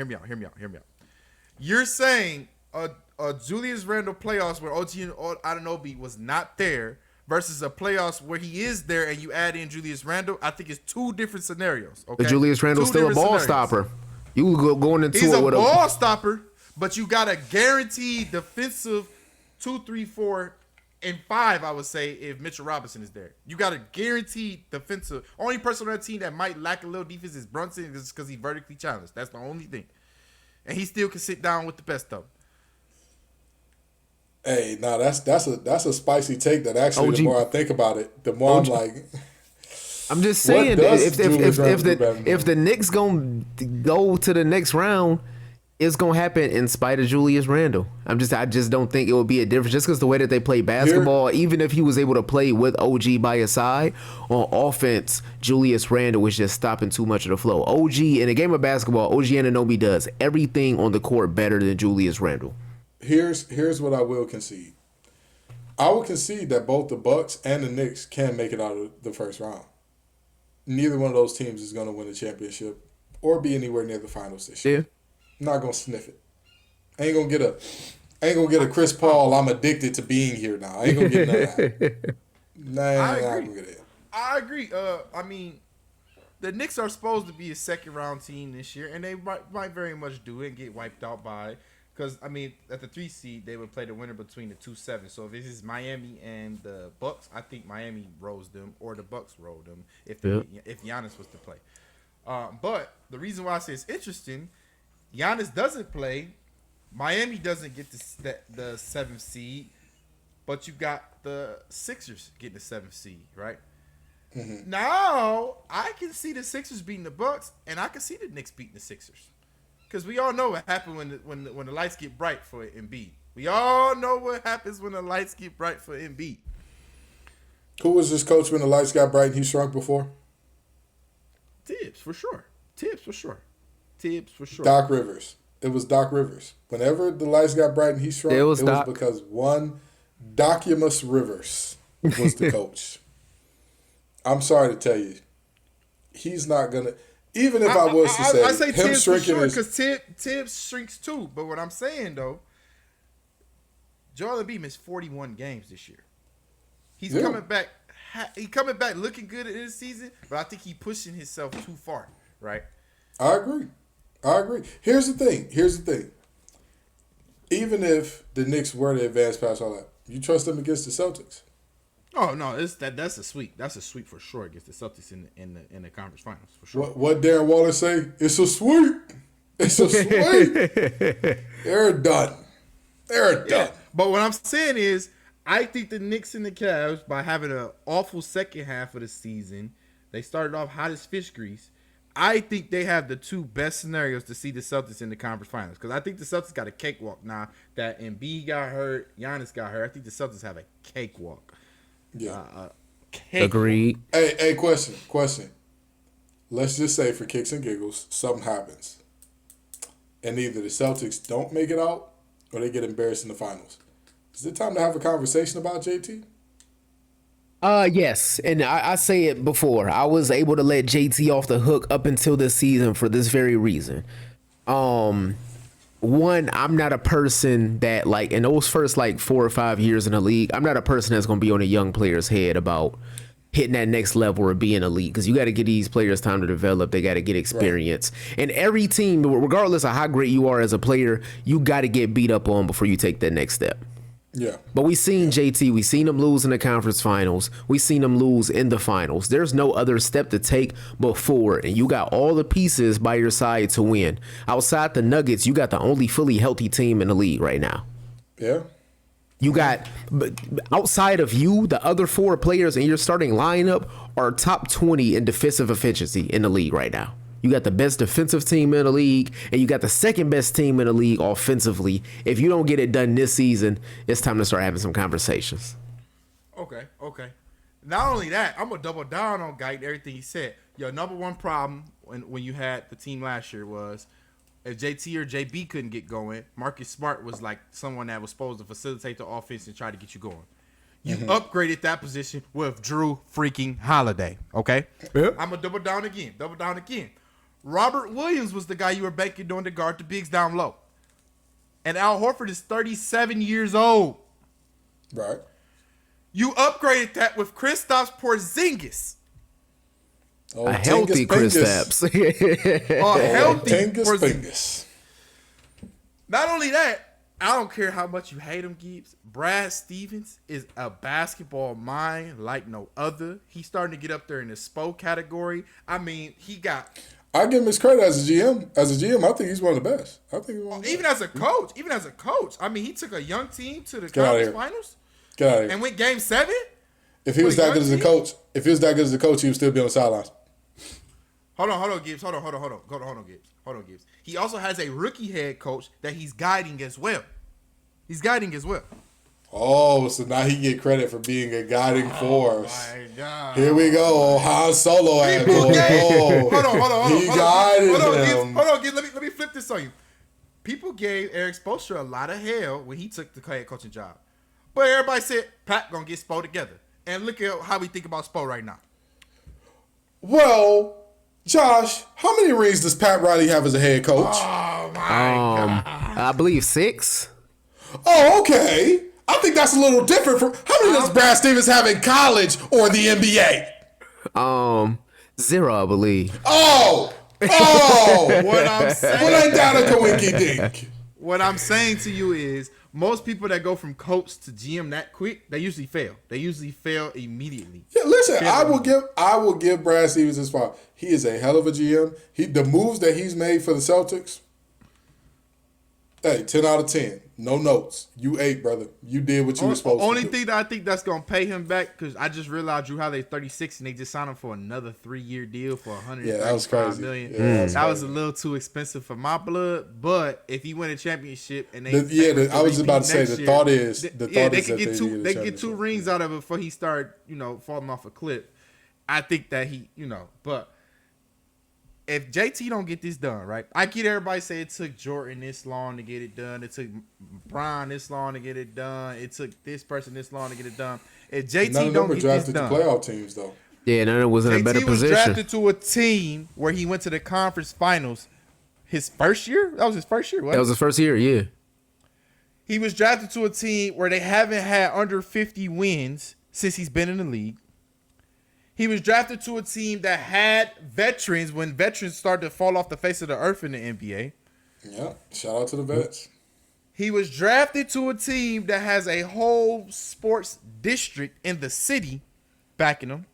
You're saying a Julius Randle playoffs where OG Anunoby was not there versus a playoffs where he is there and you add in Julius Randle, I think it's 2 different scenarios. Okay, but Julius Randle's still a ball stopper. You going into He's it with a ball stopper, but you got a guaranteed defensive 2, 3, 4, and 5. I would say if Mitchell Robinson is there, you got a guaranteed defensive. Only person on that team that might lack a little defense is Brunson, because he's vertically challenged. That's the only thing, and he still can sit down with the best of them. Hey, no, that's a spicy take. That actually, the more I think about it, the more I'm like. I'm just saying, if the Knicks gonna go to the next round, it's gonna happen in spite of Julius Randle. I just don't think it would be a difference just because the way that they play basketball. Even if he was able to play with OG by his side on offense, Julius Randle was just stopping too much of the flow. OG in a game of basketball, OG Anunoby does everything on the court better than Julius Randle. Here's what I will concede. I will concede that both the Bucks and the Knicks can make it out of the first round. Neither one of those teams is going to win a championship or be anywhere near the finals this year. I'm not going to sniff it. I ain't going to get a Chris Paul, I'm addicted to being here now. I ain't going to get none of that. I agree. I mean, the Knicks are supposed to be a second round team this year, and they might very much do it and get wiped out by. Because, I mean, at the 3 seed, they would play the winner between the 2-7. So if this is Miami and the Bucks, I think Miami rolls them or the Bucks roll them if Giannis was to play. But the reason why I say it's interesting, Giannis doesn't play. Miami doesn't get the 7th seed, but you got the Sixers getting the 7th seed, right? Mm-hmm. Now, I can see the Sixers beating the Bucks, and I can see the Knicks beating the Sixers. Because we all know what happened when the lights get bright for Embiid. We all know what happens when the lights get bright for Embiid. Who was this coach when the lights got bright and he shrunk before? Tibbs, for sure. Doc Rivers. It was Doc Rivers. Whenever the lights got bright and he shrunk, it was because one Documus Rivers was the coach. I'm sorry to tell you, he's not going to... Even if I was to say, I say him Tibbs shrinking for sure, because Tibbs shrinks too. But what I'm saying, though, Joel Embiid missed 41 games this year. He's coming back. He coming back looking good in this season, but I think he pushing himself too far. Right? I agree. Here's the thing. Even if the Knicks were to advance past all that, you trust them against the Celtics? Oh no, that's a sweep. That's a sweep for sure against the Celtics in the conference finals for sure. What Darren Wallace say? It's a sweep. It's a sweep. They're done. Yeah. But what I'm saying is, I think the Knicks and the Cavs, by having an awful second half of the season, they started off hot as fish grease. I think they have the two best scenarios to see the Celtics in the conference finals. Because I think the Celtics got a cakewalk now that Embiid got hurt, Giannis got hurt. I think the Celtics have a cakewalk. Yeah. Agreed. Hey, question. Let's just say for kicks and giggles, something happens. And either the Celtics don't make it out or they get embarrassed in the finals. Is it time to have a conversation about JT? Yes, and I say it before. I was able to let JT off the hook up until this season for this very reason. One, I'm not a person that, like, in those first like 4 or 5 years in the league, I'm not a person that's going to be on a young player's head about hitting that next level or being elite, because you got to give these players time to develop. They got to get experience. Right. And every team, regardless of how great you are as a player, you got to get beat up on before you take that next step. Yeah. But we seen JT, we seen him lose in the conference finals. We seen him lose in the finals. There's no other step to take but forward. And you got all the pieces by your side to win. Outside the Nuggets, you got the only fully healthy team in the league right now. Yeah. You got, outside of you, the other 4 players in your starting lineup are top 20 in defensive efficiency in the league right now. You got the best defensive team in the league, and you got the second best team in the league offensively. If you don't get it done this season, it's time to start having some conversations. Okay. Not only that, I'm going to double down on Guy and everything he said. Your number one problem when you had the team last year was if JT or JB couldn't get going, Marcus Smart was like someone that was supposed to facilitate the offense and try to get you going. You upgraded that position with Drew freaking Holiday, okay? Yep. I'm going to double down again. Robert Williams was the guy you were banking on to guard the bigs down low. And Al Horford is 37 years old. Right. You upgraded that with Kristaps Porzingis. A healthy Kristaps. A healthy Porzingis. Porzingis. Not only that, I don't care how much you hate him, Gibbs. Brad Stevens is a basketball mind like no other. He's starting to get up there in the SPO category. I mean, he got... I give him his credit as a GM. As a GM, I think he's one of the best. Even as a coach. I mean, he took a young team to the conference finals. Get out of here. And went game 7. If he was that good as a coach, he would still be on the sidelines. Hold on, Gibbs. Hold on, Gibbs. He also has a rookie head coach that he's guiding as well. Oh, so now he get credit for being a guiding force. Oh my God! Here we go, Han Solo. Hold on. He guided him. Hold on, Gibbs. Let me flip this on you. People gave Eric Spoelstra a lot of hell when he took the head coaching job, but everybody said Pat gonna get Spo together. And look at how we think about Spo right now. Well, Josh, how many rings does Pat Riley have as a head coach? Oh my God! I believe 6. Oh, okay. I think that's a little different from how many does Brad Stevens have in college or the NBA? 0, I believe. Oh, What I'm saying, well, ain't that a coinky dink? What I'm saying to you is, most people that go from coach to GM that quick, they usually fail. They usually fail immediately. Yeah, listen, I will give Brad Stevens his fault. He is a hell of a GM. The moves that he's made for the Celtics, hey, 10 out of 10. No notes. You ate, brother. You did what you were supposed to do. Only thing that I think that's going to pay him back, because I just realized Drew Holiday's 36 and they just signed him for another 3-year deal for $135 million. Yeah, that was a little too expensive for my blood, but if he win a championship and I was about to say, the thought is they could get 2 rings out of it before he started, falling off a cliff. I think that but if JT don't get this done, right? I get everybody say it took Jordan this long to get it done. It took Brian this long to get it done. It took this person this long to get it done. If JT none of them don't were get drafted this done, to playoff teams though. Yeah, none of it was in a better position. JT was drafted to a team where he went to the conference finals his first year. That was his first year, wasn't it? That was his first year, yeah. He was drafted to a team where they haven't had under 50 wins since he's been in the league. He was drafted to a team that had veterans when veterans started to fall off the face of the earth in the NBA. Yeah, shout out to the vets. He was drafted to a team that has a whole sports district in the city backing him.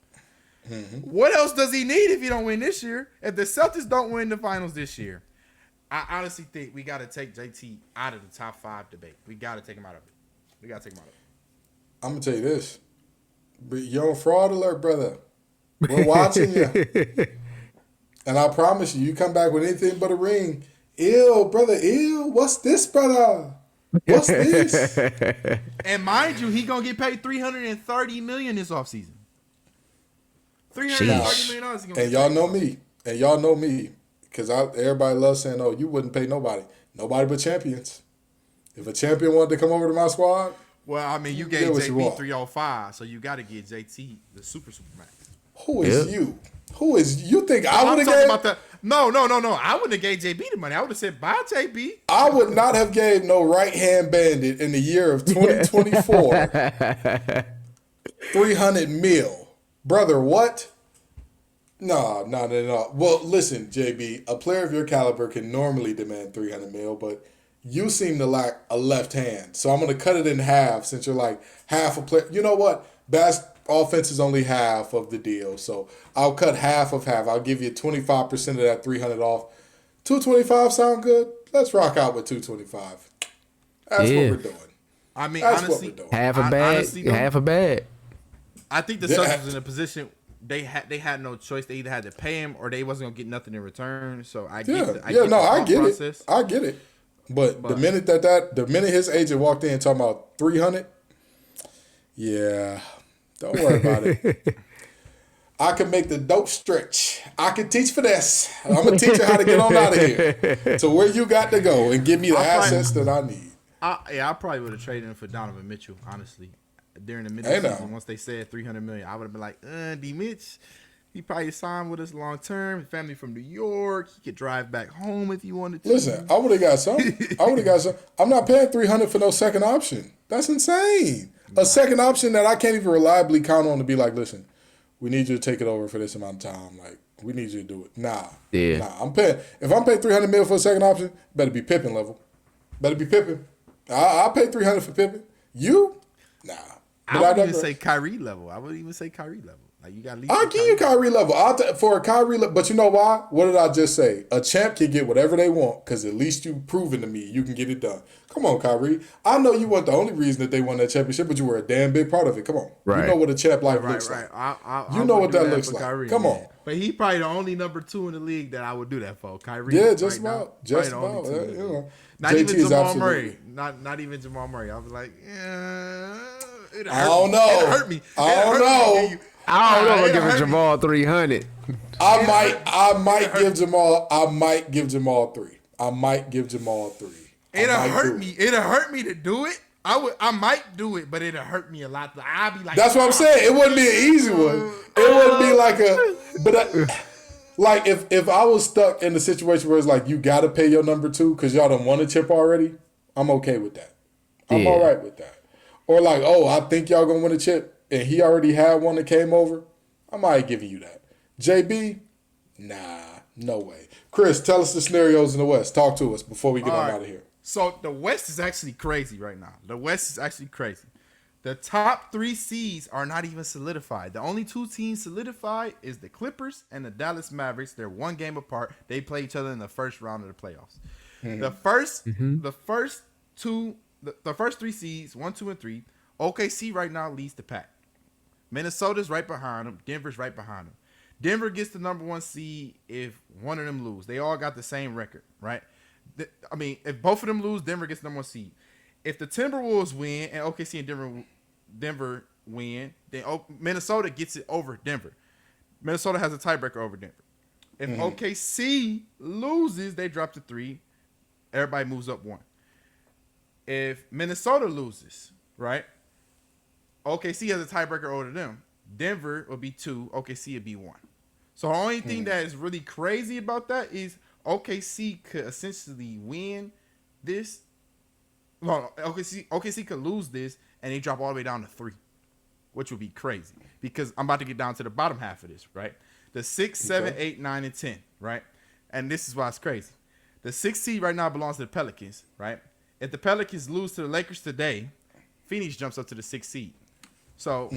Mm-hmm. What else does he need if he don't win this year? If the Celtics don't win the finals this year, I honestly think we got to take JT out of the top 5 debate. We got to take him out of it. I'm going to tell you this. But you're on fraud alert, brother. We're watching you. And I promise you come back with anything but a ring. Ew, brother, ew. What's this, brother? What's this? And mind you, he going to get paid $330 million this offseason. $330 million. And y'all know me. Because everybody loves saying, oh, you wouldn't pay nobody. Nobody but champions. If a champion wanted to come over to my squad. Well, I mean, you gave JB 305, so you got to get JT the super max. Who is you? Who is you think I would have gave? About that. No. I wouldn't have gave JB the money. I would have said, bye, JB. I would not have gave no right-hand bandit in the year of 2024 $300 million. Brother, what? No. Well, listen, JB, a player of your caliber can normally demand $300 million, but you seem to lack a left hand. So I'm going to cut it in half since you're like half a player. You know what? Offense is only half of the deal. So I'll cut half of half. I'll give you 25% of that 300 off. 225 sound good? Let's rock out with 225. That's what we're doing. I mean, that's honestly, what we're doing. Half a bag. I think the Celtics was in a position they had no choice. They either had to pay him or they wasn't gonna get nothing in return. So I get it. I get it. But the minute his agent walked in talking about 300, yeah, don't worry about it. I can make the dope stretch. I can teach finesse. I'm gonna teach you how to get on out of here to where you got to go and give me the assets that I need. I probably would have traded him for Donovan Mitchell, honestly. During the midseason, once they said $300 million, I would have been like, D. Mitch, he probably signed with us long term. His family from New York. He could drive back home if you wanted to. Listen, I would have got some. I'm not paying $300 for no second option. That's insane. A second option that I can't even reliably count on to be like, listen, we need you to take it over for this amount of time. Like, we need you to do it. Nah. I'm paying. If I'm paying $300 million for a second option, better be Pippen level. Better be Pippen. I'll pay $300 for Pippen. You? Nah. I wouldn't even say Kyrie level. Like, you got to leave. I'll give you Kyrie level. For a Kyrie level. But you know why? What did I just say? A champ can get whatever they want because at least you've proven to me you can get it done. Come on, Kyrie. I know you weren't the only reason that they won that championship, but you were a damn big part of it. Come on. Right. You know what a champ life looks like. You know what that looks like. Kyrie, Come on. But he probably the only number 2 in the league that I would do that for. Kyrie. Yeah, just right about. Now, just about. You know. Not JT even Jamal absolutely. Murray. Not even Jamal Murray. I was like, I don't know. It hurt me. I don't know. I don't know. Give Jamal 300. I might give Jamal 3. I might give Jamal 3. It'll hurt me. It'll hurt me to do it. I might do it, but it'll hurt me a lot. I'll be like, that's what I'm saying. It wouldn't be an easy one. It wouldn't be like like if I was stuck in the situation where it's like you got to pay your number 2 because y'all don't want a chip already. I'm okay with that. I'm all right with that. Or like, oh, I think y'all gonna win a chip, and he already had one that came over. I might give you that. JB, nah, no way. Chris, tell us the scenarios in the West. Talk to us before we get out of here. So the West is actually crazy right now. The top 3 seeds are not even solidified. The only 2 teams solidified is the Clippers and the Dallas Mavericks. They're 1 game apart. They play each other in the first round of the playoffs. Mm-hmm. The first 3 seeds, 1, 2, and 3. OKC right now leads the pack. Minnesota's right behind them. Denver's right behind them. Denver gets the number 1 seed if one of them lose. They all got the same record, right? I mean, if both of them lose, Denver gets the number 1 seed. If the Timberwolves win and OKC and Denver win, then Minnesota gets it over Denver. Minnesota has a tiebreaker over Denver. If OKC loses, they drop to 3. Everybody moves up 1. If Minnesota loses, right, OKC has a tiebreaker over them. Denver will be 2. OKC will be 1. So the only thing that is really crazy about that is OKC could essentially win this. well, OKC could lose this and they drop all the way down to 3, which would be crazy because I'm about to get down to the bottom half of this, right? The 6, 7, 8, 9, and 10, right? And this is why it's crazy. The 6th seed right now belongs to the Pelicans, right? If the Pelicans lose to the Lakers today, Phoenix jumps up to the 6th seed. So,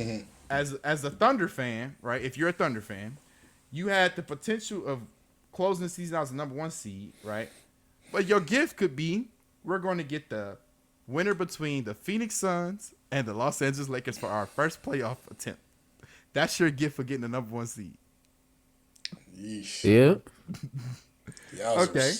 as a Thunder fan, right? If you're a Thunder fan, you had the potential of closing the season out as the number 1 seed, right? But your gift could be we're going to get the winner between the Phoenix Suns and the Los Angeles Lakers for our first playoff attempt. That's your gift for getting the number 1 seed. Yeesh. Yeah. Okay.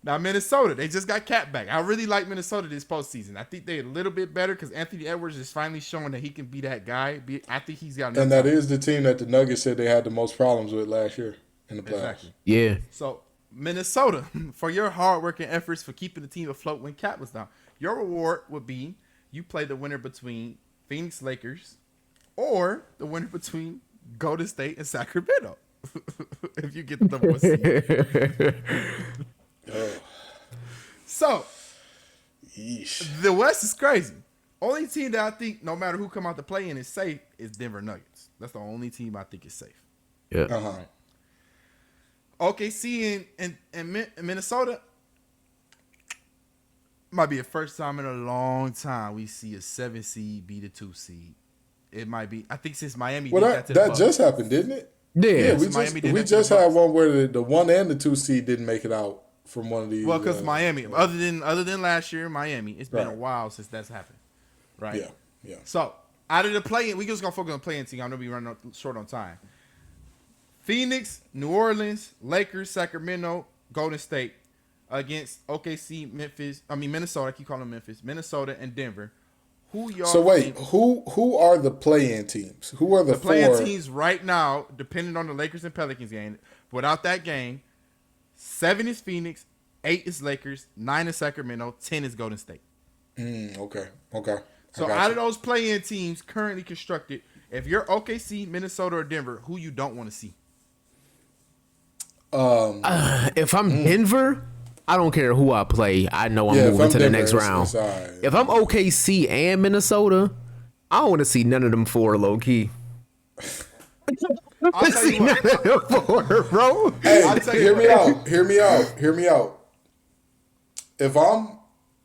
Now, Minnesota, they just got Cat back. I really like Minnesota this postseason. I think they're a little bit better because Anthony Edwards is finally showing that he can be that guy. I think he's got enough And that time. is the team that the Nuggets said they had the most problems with last year in the playoffs. Exactly. Yeah. So, Minnesota, for your hard work and efforts for keeping the team afloat when Cat was down, your reward would be you play the winner between Phoenix Lakers or the winner between Golden State and Sacramento. If you get the number 1 seed. So, Yeesh. the West is crazy. Only team that I think, no matter who come out to play in, is safe is Denver Nuggets. That's the only team I think is safe. Yeah. Uh-huh. OKC and Minnesota might be the first time in a long time we see a 7 seed beat a 2 seed. It might be. I think since Miami Well, did that, that to the that Bucks. just happened, didn't it? Yeah. we Miami did we that to just the had Bucks. one where the 1 and the 2 seed didn't make it out from one of these. Well, because Miami, other than last year, Miami, it's been a Right. while since that's happened, right? Yeah. So out of the play-in, we just gonna focus on play-in team. I know we running short on time. Phoenix, New Orleans, Lakers, Sacramento, Golden State against OKC, Minnesota. I keep calling them Memphis, Minnesota, and Denver. Who y'all? So wait, think- who are the play-in teams? Who are the the play-in four? teams right now, depending on the Lakers and Pelicans game. Without that game, 7 is Phoenix, 8 is Lakers, 9 is Sacramento, 10 is Golden State. Okay. So out of those play-in teams currently constructed, if you're OKC, Minnesota, or Denver, who you don't want to see? If I'm Denver, I don't care who I play. I know I'm Yeah, if moving I'm to the Denver, next it's- round. it's all right. If I'm OKC and Minnesota, I don't want to see none of them 4 low key. I'll tell you what. 4, bro. Hey, I'll tell you hear me what. out.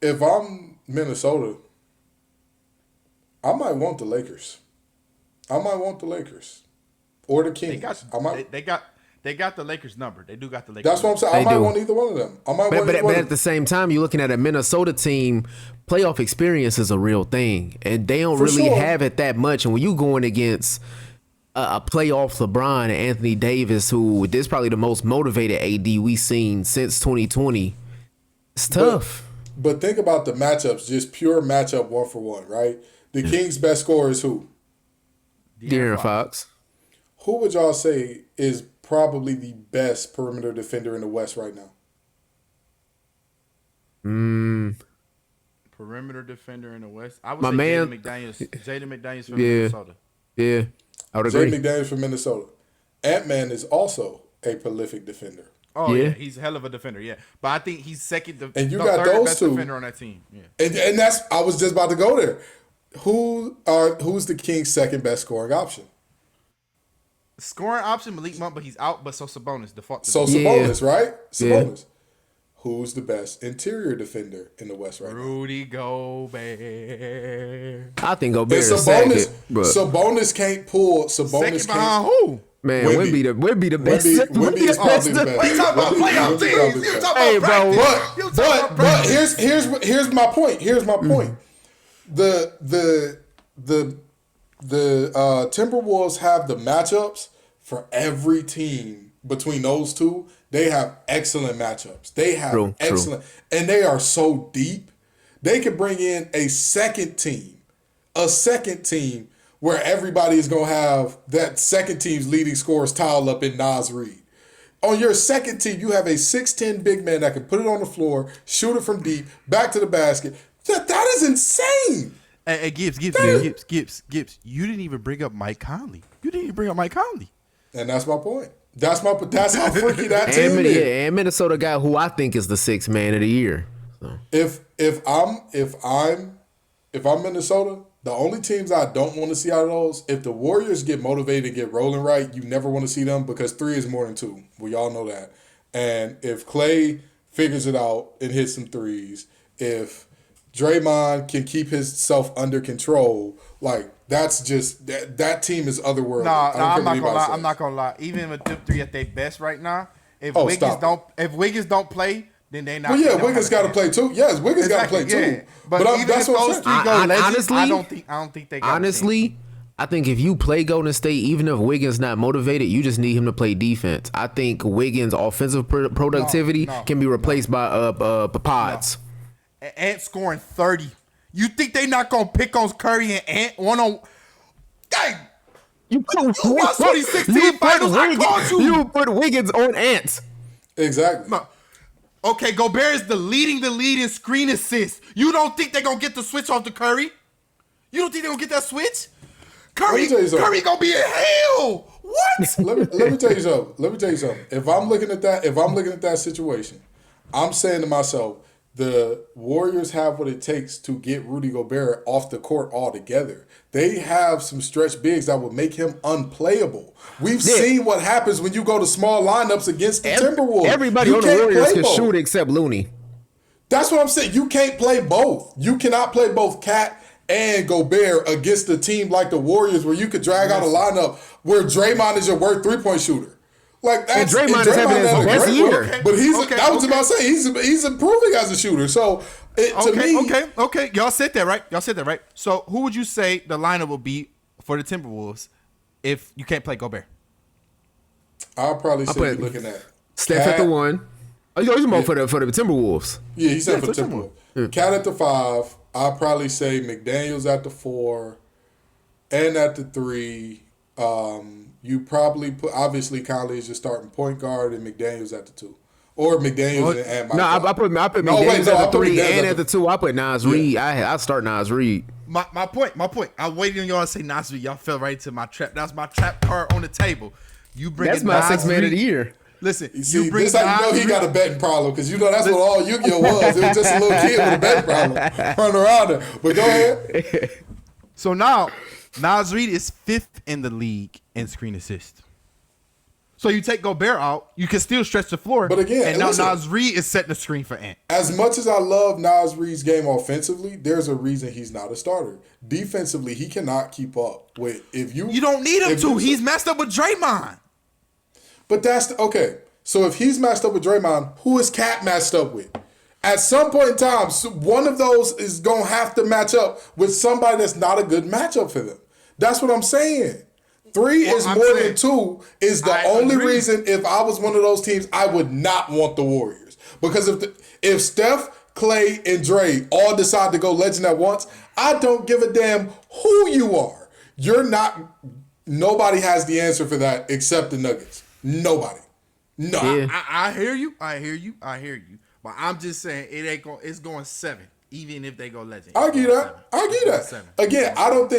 If I'm Minnesota, I might want the Lakers. Or the Kings. They got the Lakers number. They do got the Lakers. That's what I'm saying. I They might do. want either one of them. But at the same time, you're looking at a Minnesota team. Playoff experience is a real thing, and they don't For really sure. have it that much. And when you going against a playoff LeBron and Anthony Davis, who this is probably the most motivated AD we've seen since 2020, it's tough. But think about the matchups, just pure matchup 1-for-1, right? The Kings' best scorer is who? De'Aaron Fox. Who would y'all say is probably the best perimeter defender in the West right now? perimeter defender in the West. I would My say man- Jaden McDaniels from Yeah. Minnesota. Yeah, I would Jay agree. McDaniels from Minnesota. Ant-Man is also a prolific defender. Oh yeah. Yeah. He's a hell of a defender. Yeah, but I think he's second. And you got third those best two. defender on that team. Yeah. And that's I was just about to go there. Who's the Kings' second best scoring option? Scoring option Malik Monk, but he's out. But so Sabonis default. So Yeah. Sabonis, right? Yeah. Sabonis. Who's the best interior defender in the West right now? Rudy Gobert. I think Gobert And is second, but Sabonis can't pull. Second Sabonis behind can't. who? man, Wemby. Wemby the best. Wemby is probably the best. What you talking about? Playoff Wemby teams? probably the You best. talking Hey, about bro, practice? You talking about But practice? here's my point. Here's my point. The Timberwolves have the matchups for every team between those two. They have excellent matchups. They have True. excellent, and they are so deep. They could bring in a second team where everybody is gonna have that second team's leading scorers towel up in Nas Reed. On your second team, you have a 6'10" big man that can put it on the floor, shoot it from deep, back to the basket. That is insane. Hey, Gibbs. You didn't even bring up Mike Conley. And that's my point. That's how freaky that team and, is. and Minnesota got who I think is the 6th man of the year. If I'm Minnesota, the only teams I don't want to see out of those, if the Warriors get motivated and get rolling right, you never want to see them because 3 is more than 2. We all know that. And if Clay figures it out and hits some threes, if Draymond can keep himself under control, like that's just that team is otherworldly. I'm not gonna lie. Even with them 3 at their best right now, if Wiggins don't play, then they not. Well, yeah, Wiggins got to play too. Yes, Wiggins got to play too. Yeah. But even that's if what those 3 go legends, I don't think they got honestly. I think if you play Golden State, even if Wiggins not motivated, you just need him to play defense. I think Wiggins' offensive productivity can be replaced by Pods. Ant scoring 30. You think they not gonna pick on Curry and Ant one on? Dang! You watch 2016 finals. I called you. You put Wiggins on Ant. Exactly. Okay, Gobert is the lead in screen assists. You don't think they're gonna get the switch off to Curry? You don't think they're gonna get that switch? Curry gonna be in hell. What? let me tell you something. If I'm looking at that situation, I'm saying to myself, the Warriors have what it takes to get Rudy Gobert off the court altogether. They have some stretch bigs that will make him unplayable. We've seen what happens when you go to small lineups against the Timberwolves. Everybody on the Warriors can shoot except Looney. That's what I'm saying. You can't play both. You cannot play both Cat and Gobert against a team like the Warriors where you could drag out a lineup where Draymond is your worst 3-point shooter. Like that's and Draymond is having his best year. But I was about to say he's improving as a shooter. So to me, okay. Y'all said that right. So who would you say the lineup will be for the Timberwolves if you can't play Gobert? I'll probably say you're looking at Steph at the 1. Oh, you talking about for the Timberwolves? Yeah, he said for the Timberwolves. Cat at the 5. I'll probably say McDaniels at the 4, and at the 3. You probably put obviously Conley is your starting point guard and McDaniels at the 2, or McDaniels and Mike. No, I put McDaniels at the 3 and at the 2. I put Nas Reed. I start Nas Reed. My point. I waited on y'all to say Nas Reed. Y'all fell right into my trap. That's my trap card on the table. You bring that's my 6th man of the year. Listen, you bring this how you know he got a betting problem because you know that's what all Yu-Gi-Oh was. It was just a little kid with a betting problem running around there. But go ahead. So now Nas Reed is 5th in the league in screen assist. So you take Gobert out, you can still stretch the floor. But again, and now Nas Reed is setting the screen for Ant. As much as I love Nas Reed's game offensively, there's a reason he's not a starter. Defensively, he cannot keep up with You don't need him to. He's messed up with Draymond. But okay. So if he's matched up with Draymond, who is Cat matched up with? At some point in time, one of those is going to have to match up with somebody that's not a good matchup for them. That's what I'm saying. 3 is more than 2 is the only reason if I was one of those teams, I would not want the Warriors. Because if Steph, Clay, and Dre all decide to go legend at once, I don't give a damn who you are. Nobody has the answer for that except the Nuggets. Nobody. No. Yeah. I hear you. But I'm just saying it's going 7, even if they go legend. I get that. Again, I don't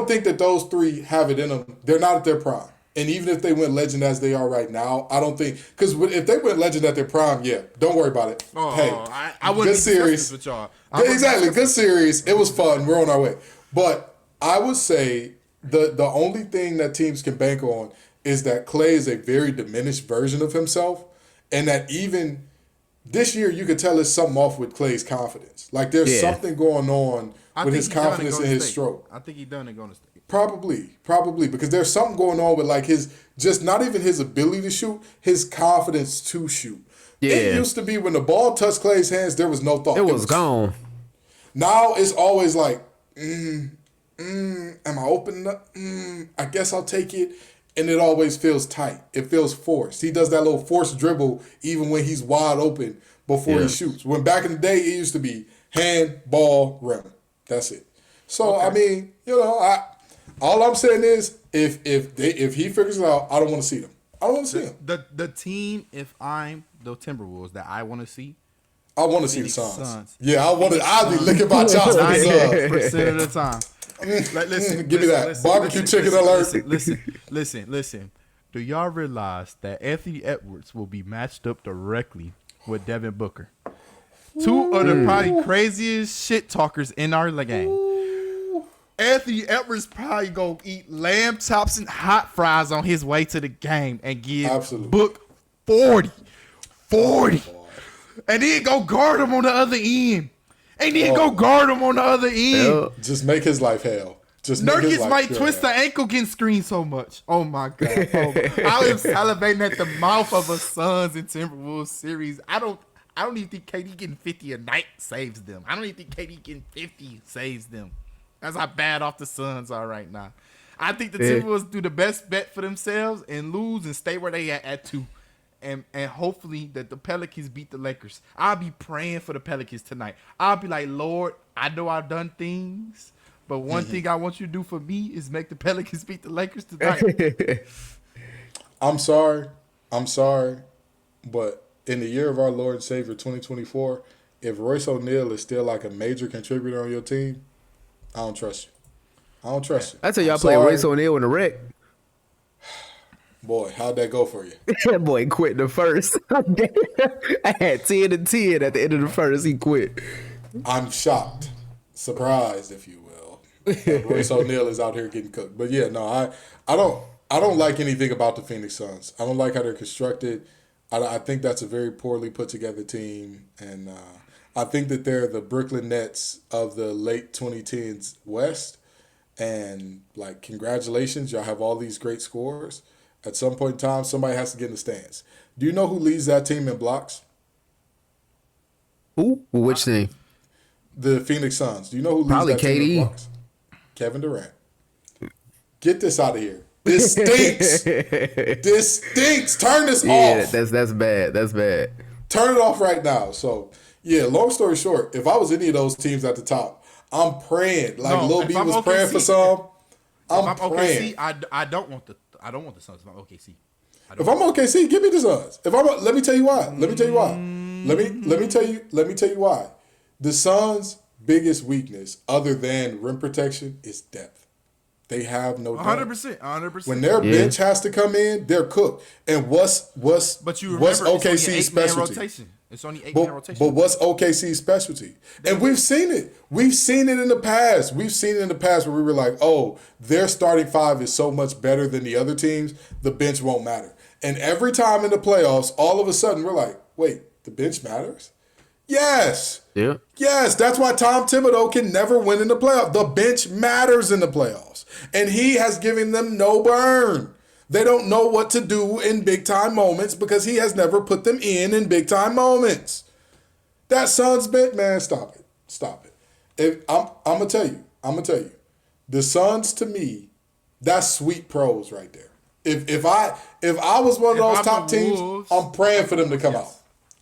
think that those 3 have it in them. They're not at their prime. And even if they went legend as they are right now, I don't think because if they went legend at their prime, yeah, don't worry about it. I wouldn't good series with y'all. Exactly, good series. It was fun. We're on our way. But I would say the only thing that teams can bank on is that Clay is a very diminished version of himself, and that even this year you could tell it's something off with Clay's confidence. Like there's something going on with his confidence in his stroke. I think he's done it going to State. Probably because there's something going on with like his just not even his ability to shoot, his confidence to shoot. Yeah. It used to be when the ball touched Clay's hands, there was no thought. It was gone. Now it's always like, am I opening up? I guess I'll take it. And it always feels tight. It feels forced. He does that little forced dribble even when he's wide open before he shoots. When back in the day, it used to be hand, ball, rim. That's it. So, I mean, all I'm saying is if he figures it out, I don't want to see them. I don't want to see him. The team, if I'm the Timberwolves that I want to see, I want to see the Suns. Yeah, I'll be licking my chops for the Suns. 90% of the time. Listen, give me that barbecue chicken alert. Listen. Do y'all realize that Anthony Edwards will be matched up directly with Devin Booker? Two of the probably craziest shit talkers in our game. Anthony Edwards probably gonna eat lamb chops and hot fries on his way to the game and give Book 40. And then go guard him on the other end. Just make his life hell. Nurkic might twist the ankle getting screened so much. Oh my God. I am salivating at the mouth of a Suns and Timberwolves series. I don't even think KD getting 50 a night saves them. I don't even think KD getting 50 saves them. That's how bad off the Suns are right now. I think the Timberwolves do the best bet for themselves and lose and stay where they at 2. And hopefully that the Pelicans beat the Lakers. I'll be praying for the Pelicans tonight. I'll be like, Lord, I know I've done things, but one thing I want you to do for me is make the Pelicans beat the Lakers tonight. I'm sorry, but in the year of our Lord and Savior 2024, if Royce O'Neal is still like a major contributor on your team, I don't trust you. That's how y'all play Royce O'Neal in the wreck. Boy, how'd that go for you? That boy quit the first. I had 10 and 10 at the end of the first. He quit. I'm shocked, surprised, if you will. Royce O'Neal is out here getting cooked. But yeah, no, I don't like anything about the Phoenix Suns. I don't like how they're constructed. I think that's a very poorly put together team, and I think that they're the Brooklyn Nets of the late 2010s West. And like, congratulations, y'all have all these great scores. At some point in time, somebody has to get in the stands. Do you know who leads that team in blocks? Who? Which team? The Phoenix Suns. Do you know who leads that team in blocks? Kevin Durant. Get this out of here. This stinks. This stinks. Turn this off. Yeah, that's bad. That's bad. Turn it off right now. So, yeah, long story short, if I was any of those teams at the top, I'm praying. Like Lil B was praying for some. I'm praying. OKC, I don't want the Suns. If I'm OKC. If I'm OKC, give me the Suns. Let me tell you why. Let me tell you why. The Suns' biggest weakness, other than rim protection, is depth. They have no depth. 100%. When their bench has to come in, they're cooked. And what's OKC's specialty? Rotation. It's only 8-man rotation. But what's OKC's specialty? And we've seen it. We've seen it in the past. We've seen it in the past where we were like, oh, their starting five is so much better than the other teams, the bench won't matter. And every time in the playoffs, all of a sudden we're like, wait, the bench matters? Yes. Yeah. Yes, that's why Tom Thibodeau can never win in the playoffs. The bench matters in the playoffs. And he has given them no burn. They don't know what to do in big-time moments because he has never put them in big-time moments. That Suns bench, man, stop it. I'm going to tell you. The Suns, to me, that's sweet pros right there. If I was one of those top teams, I'm praying for them to come out.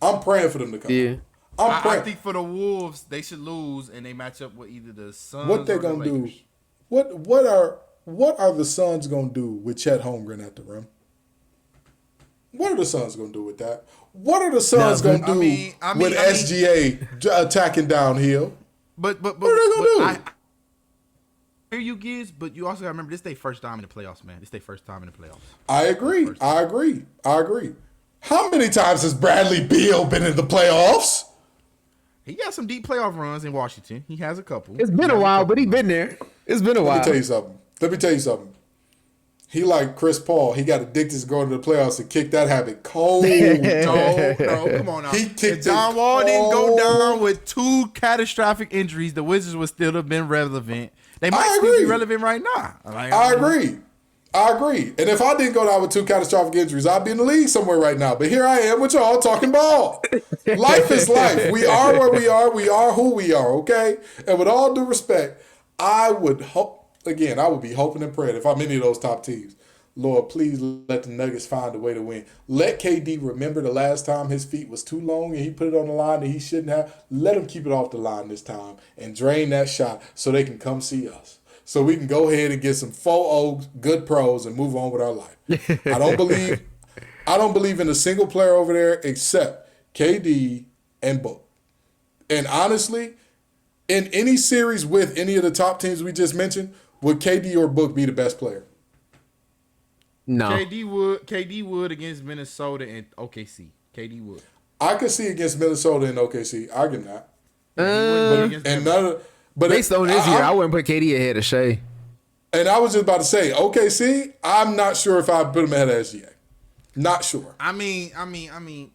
I'm praying for them to come out. I think for the Wolves, they should lose and they match up with either the Suns what they're going to do? What are the Suns going to do with Chet Holmgren at the rim? What are the Suns going to do with that? What are the Suns going to do with SGA attacking downhill? But what are they going to do? Here you gives, but you also got to remember this is their first time in the playoffs, man. This is their first time in the playoffs. I agree. How many times has Bradley Beal been in the playoffs? He got some deep playoff runs in Washington. He has a couple. It's been a while, but he's been there. It's been a while. Let me tell you something. He like Chris Paul. He got addicted to going to the playoffs and kicked that habit cold. No, come on now. He kicked John Wall didn't go down with 2 catastrophic injuries. The Wizards would still have been relevant. They might still be relevant right now. I agree. And if I didn't go down with 2 catastrophic injuries, I'd be in the league somewhere right now. But here I am with y'all talking ball. Life is life. We are where we are. We are who we are, okay? And with all due respect, I would be hoping and praying if I'm any of those top teams. Lord, please let the Nuggets find a way to win. Let KD remember the last time his feet was too long and he put it on the line that he shouldn't have. Let him keep it off the line this time and drain that shot so they can come see us. So we can go ahead and get some 4-0 good pros and move on with our life. I don't believe in a single player over there except KD and Book. And honestly, in any series with any of the top teams we just mentioned, would KD or Book be the best player? No. KD would against Minnesota and OKC. KD would. I could see against Minnesota and OKC. I can not. And based on this year, I wouldn't put KD ahead of Shea. And I was just about to say, OKC, I'm not sure if I put him ahead of SGA. Not sure. I mean,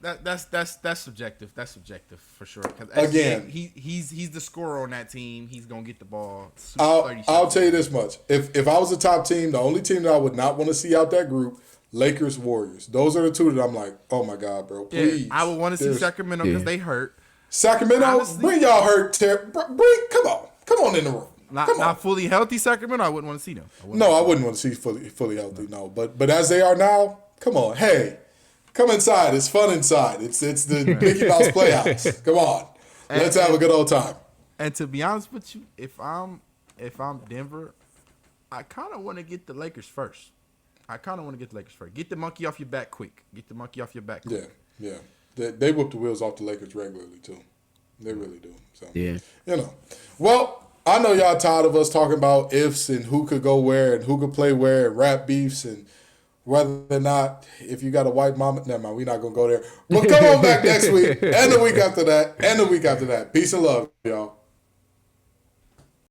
that's subjective. That's subjective for sure. Again, he's the scorer on that team. He's gonna get the ball. I'll tell you this much: if I was a top team, the only team that I would not want to see out that group, Lakers, Warriors. Those are the two that I'm like, oh my god, bro, please. Yeah, I would want to see Sacramento because they hurt. Sacramento, honestly, bring y'all hurt. Come on in the room. Not fully healthy Sacramento. I wouldn't want to see them. I wouldn't want to see fully healthy. No, but as they are now. Come on, hey, come inside. It's fun inside. It's the Mickey Mouse Playhouse. Come on, let's have a good old time. And to be honest with you, if I'm Denver, I kind of want to get the Lakers first. Get the monkey off your back quick. Yeah. They whoop the wheels off the Lakers regularly too. They really do. So yeah, Well, I know y'all tired of us talking about ifs and who could go where and who could play where and rap beefs and whether or not, if you got a white mama, never mind, we're not going to go there. But come on back next week and the week after that and the week after that. Peace and love, y'all.